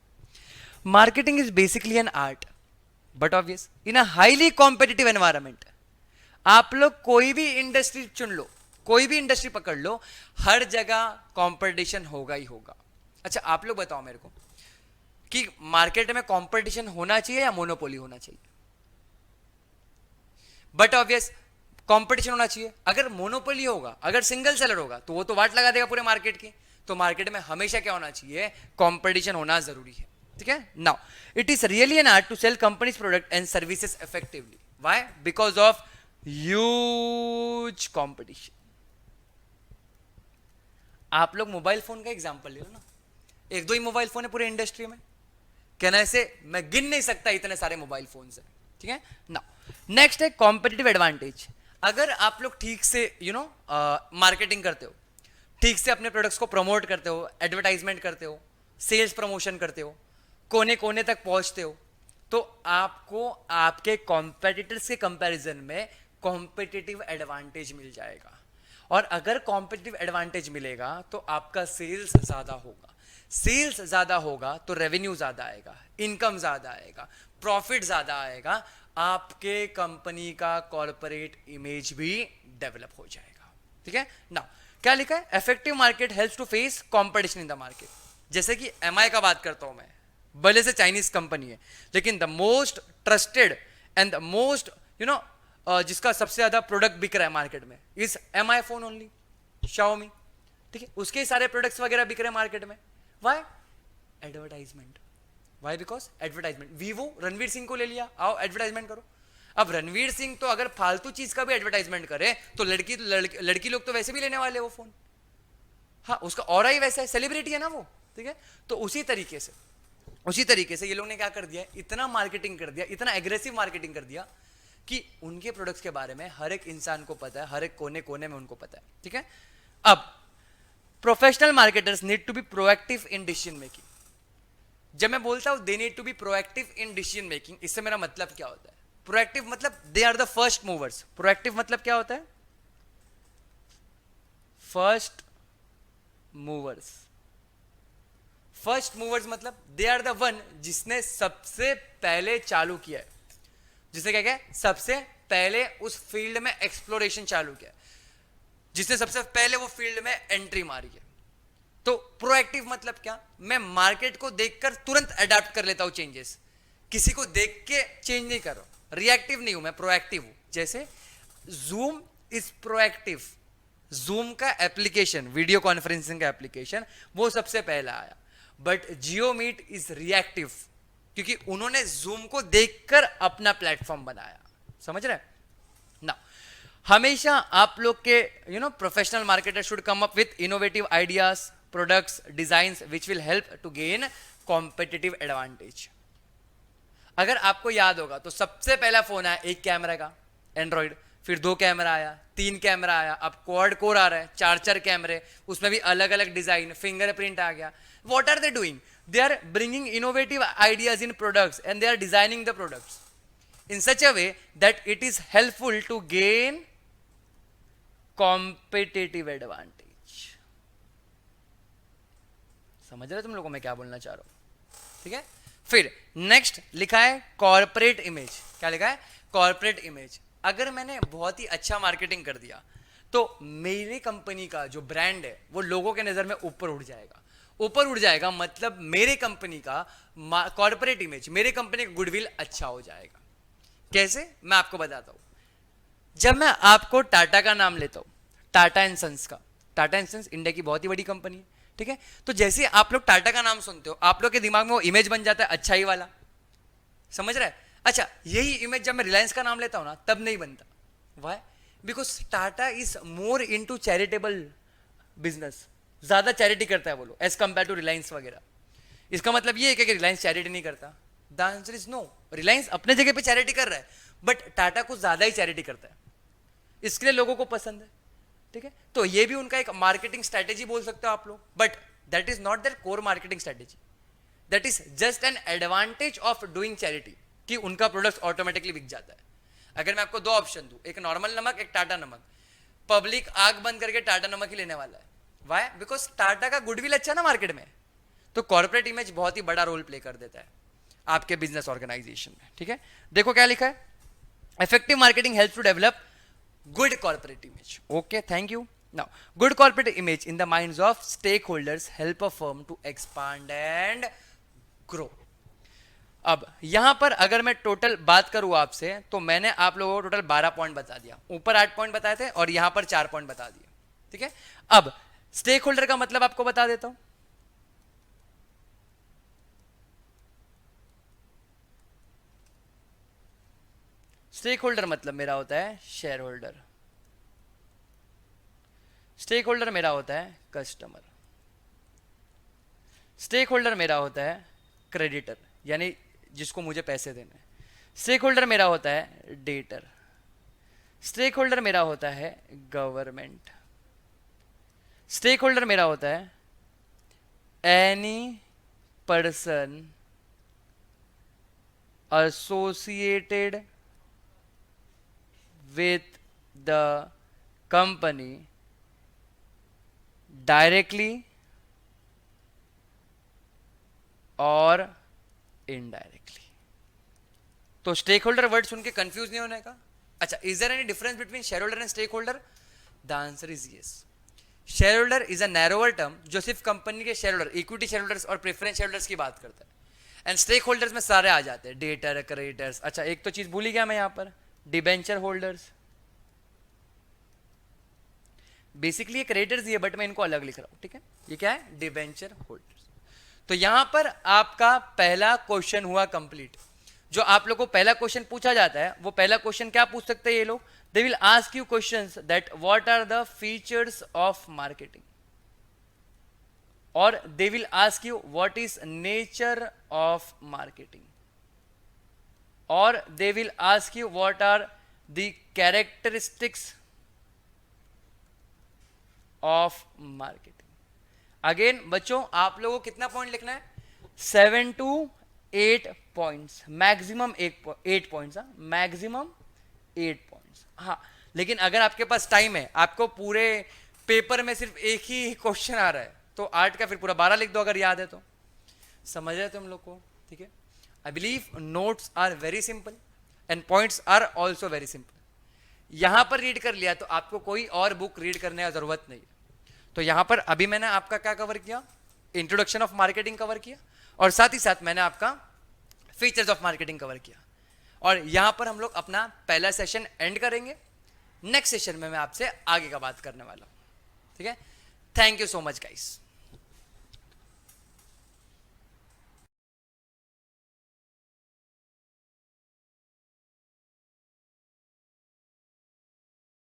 marketing is basically an art but obvious in a highly competitive environment. आप लोग कोई भी इंडस्ट्री चुन लो, कोई भी इंडस्ट्री पकड़ लो, हर जगह कंपटीशन होगा ही होगा। अच्छा, आप लोग बताओ मेरे को कि मार्केट में कंपटीशन होना चाहिए या मोनोपोली होना चाहिए? बट ऑब्वियस कंपटीशन होना चाहिए। अगर मोनोपोली होगा, अगर सिंगल सेलर होगा, तो वो तो वाट लगा देगा पूरे मार्केट की। तो मार्केट में हमेशा क्या होना चाहिए, कंपटीशन होना जरूरी है, ठीक है। Now it is really an art to sell companies product and services effectively. Why? Because of huge competition. आप लोग मोबाइल फोन का एग्जांपल ले लो ना, एक दो ही मोबाइल फोन है पूरे इंडस्ट्री में, कहना ऐसे मैं गिन नहीं सकता इतने सारे मोबाइल फोन है, ठीक है ना। नेक्स्ट है कॉम्पिटिटिव एडवांटेज। अगर आप लोग ठीक से मार्केटिंग करते हो, ठीक से अपने प्रोडक्ट्स को प्रमोट करते हो, एडवर्टाइजमेंट करते हो, सेल्स प्रमोशन करते हो, कोने कोने तक पहुंचते हो, तो आपको आपके कॉम्पिटिटर्स के कंपैरिजन में कॉम्पिटिटिव एडवांटेज मिल जाएगा। और अगर कॉम्पिटिटिव एडवांटेज मिलेगा तो आपका सेल्स ज्यादा होगा, सेल्स ज्यादा होगा तो रेवेन्यू ज्यादा आएगा, इनकम ज्यादा आएगा, प्रॉफिट ज्यादा आएगा, आपके कंपनी का कॉर्पोरेट इमेज भी डेवलप हो जाएगा, ठीक है ना। क्या लिखा है? Effective market helps to face competition in the market. जैसे कि एमआई का बात करता हूं मैं, भले से चाइनीज कंपनी है, लेकिन the most trusted and the most जिसका सबसे ज्यादा प्रोडक्ट बिक रहा है मार्केट में is MI phone only, Xiaomi, ठीक है। उसके सारे प्रोडक्ट्स वगैरह बिक रहे हैं मार्केट में। Why? Advertisement. Why? Because advertisement. Vivo Ranveer Singh को ले लिया, आओ एडवर्टाइजमेंट करो। अब रणवीर सिंह तो अगर फालतू चीज का भी एडवर्टाइजमेंट करे तो लड़की लोग तो वैसे भी लेने वाले वो फोन। हाँ, उसका ऑरा ही वैसा है, सेलिब्रिटी है ना वो, ठीक है। तो उसी तरीके से ये लोग ने क्या कर दिया, इतना मार्केटिंग कर दिया, इतना एग्रेसिव मार्केटिंग कर दिया कि उनके प्रोडक्ट्स के बारे में हर एक इंसान को पता है, हर एक कोने कोने में उनको पता है, ठीक है। अब professional marketers need to be proactive in decision making. जब मैं बोलता हूं they need to be proactive in decision making, इससे मेरा मतलब क्या होता है? प्रोएक्टिव मतलब they are the first movers. Proactive मतलब क्या होता है? First movers. फर्स्ट मूवर्स मतलब दे आर द वन जिसने सबसे पहले चालू किया है, जिसने क्या किया, सबसे पहले उस फील्ड में एक्सप्लोरेशन चालू किया, जिसने सबसे पहले वो फील्ड में एंट्री मारी है। तो प्रोएक्टिव मतलब क्या? मैं मार्केट को देखकर तुरंत अडॉप्ट कर लेता हूं चेंजेस, किसी को देख के चेंज नहीं कर रहा हूं। रिएक्टिव नहीं हूं मैं, प्रोएक्टिव हूं। जैसे जूम इज प्रोएक्टिव, जूम का एप्लीकेशन, वीडियो कॉन्फ्रेंसिंग का एप्लीकेशन, वो सबसे पहला आया। But Jio Meet is reactive, क्योंकि उन्होंने जूम को देखकर अपना प्लेटफॉर्म बनाया। समझ रहे ना? हमेशा आप लोग के professional marketer should come up with innovative ideas, products, designs which will help to gain competitive advantage. अगर आपको याद होगा तो सबसे पहला फोन आया एक कैमरा का, एंड्रॉइड, फिर 2 कैमरा आया, 3 कैमरा आया, अब क्वाड कोर आ रहा है, 4 कैमरे, उसमें भी अलग अलग डिजाइन, फिंगरप्रिंट आ गया। What are they doing? They are bringing innovative ideas in products and they are designing the products in such a way that it is helpful to gain competitive advantage. समझ रहे तुम लोगों मैं क्या बोलना चाह रहा हूं, ठीक है। फिर नेक्स्ट लिखा है कॉर्पोरेट इमेज। क्या लिखा है? Corporate image. अगर मैंने बहुत ही अच्छा मार्केटिंग कर दिया तो मेरी कंपनी का जो ब्रांड है वो लोगों के नजर में ऊपर उठ जाएगा। ऊपर उड़ जाएगा मतलब मेरे कंपनी का कॉर्पोरेट इमेज, मेरे कंपनी का गुडविल अच्छा हो जाएगा। कैसे? मैं आपको बताता हूं। जब मैं आपको टाटा का नाम लेता हूं, टाटा एंड सन्स का, टाटा एंड सन्स इंडिया की बहुत ही बड़ी कंपनी है, ठीक है। तो जैसे आप लोग टाटा का नाम सुनते हो, आप लोग के दिमाग में वो इमेज बन जाता है अच्छाई वाला। समझ रहे? अच्छा, यही इमेज जब मैं रिलायंस का नाम लेता हूं ना, तब नहीं बनता। Why? Because Tata is more into charitable business, ज्यादा चैरिटी करता है वो लोग एज कंपेयर टू रिलायंस वगैरह। इसका मतलब ये है कि रिलायंस चैरिटी नहीं करता? The answer is no. Reliance अपने जगह पे चैरिटी कर रहा है, बट टाटा कुछ ज्यादा ही चैरिटी करता है, इसके लिए लोगों को पसंद है, ठीक है। तो ये भी उनका एक मार्केटिंग स्ट्रेटेजी बोल सकते हो आप लोग, but that is not there core marketing strategy, that is just an advantage of doing charity, कि उनका प्रोडक्ट ऑटोमेटिकली बिक जाता है। अगर मैं आपको 2 ऑप्शन दूं, एक नॉर्मल नमक, एक टाटा नमक, पब्लिक आग बंद करके टाटा नमक ही लेने वाला है। वाई? बिकॉज टाटा का गुडविल अच्छा ना मार्केट में, तो कॉर्पोरेट इमेज बहुत ही बड़ा रोल प्ले कर देता है आपके बिजनेस ऑर्गेनाइजेशन में, ठीक है। देखो क्या लिखा है, effective marketing helps to develop good corporate image. Okay, thank you. Now good corporate image in the minds of stakeholders help a firm to expand and grow. अब यहां पर अगर मैं टोटल बात करूं आपसे, तो मैंने आप लोगों को टोटल 12 पॉइंट बता दिया, ऊपर 8 पॉइंट बताए थे और यहां पर 4 पॉइंट बता दिए, ठीक है। अब स्टेक होल्डर का मतलब आपको बता देता हूं। स्टेक होल्डर मतलब मेरा होता है शेयर होल्डर, स्टेक होल्डर मेरा होता है कस्टमर, स्टेक होल्डर मेरा होता है क्रेडिटर, यानी जिसको मुझे पैसे देने हैं। स्टेक होल्डर मेरा होता है डेटर, स्टेक होल्डर मेरा होता है गवर्नमेंट, स्टेक होल्डर मेरा होता है any person associated with the company directly और इनडायरेक्टली। तो स्टेक होल्डर वर्ड सुन के कंफ्यूज नहीं होने का। अच्छा, is there any difference between shareholder and stakeholder? The answer is yes. Shareholder is a narrower term जो सिर्फ कंपनी के shareholder, equity shareholders और प्रेफरेंस शेयर होल्डर्स की बात करता है। एंड स्टेक होल्डर्स में सारे आ जाते हैं, डेटर, क्रेडिटर्स। अच्छा, एक तो चीज भूल ही गया मैं यहां पर, डिबेंचर होल्डर्स। बेसिकली ये क्रेडिटर्स ही है, बट मैं इनको अलग लिख रहा हूं, ठीक है। ये क्या है? Debenture holders. तो यहां पर आपका पहला क्वेश्चन हुआ कंप्लीट। जो आप लोग को पहला क्वेश्चन पूछा जाता है, वो पहला क्वेश्चन क्या पूछ सकते हैं ये लोग? They will ask you questions that what are the features of marketing, और they will ask you what is nature of marketing, और they will ask you what are the characteristics of marketing. Again बच्चों, आप लोगों को कितना point लिखना है? 7 to 8 points, maximum 8 points, maximum 8 points. हाँ, लेकिन अगर आपके पास टाइम है, आपको पूरे पेपर में सिर्फ एक ही क्वेश्चन आ रहा है, तो 8 का फिर पूरा 12 लिख दो अगर याद है तो। समझ रहे तुम लोग को? ठीक है। I believe notes are very simple and points are also very simple. यहां पर रीड कर लिया तो आपको कोई और बुक रीड करने की जरूरत नहीं है। तो यहां पर अभी मैंने आपका क्या कवर किया? इंट्रोडक्शन ऑफ मार्केटिंग कवर किया, और साथ ही साथ मैंने आपका फीचर्स ऑफ मार्केटिंग कवर किया। और यहां पर हम लोग अपना पहला सेशन एंड करेंगे। नेक्स्ट सेशन में मैं आपसे आगे का बात करने वाला हूं, ठीक है। Thank you so much guys.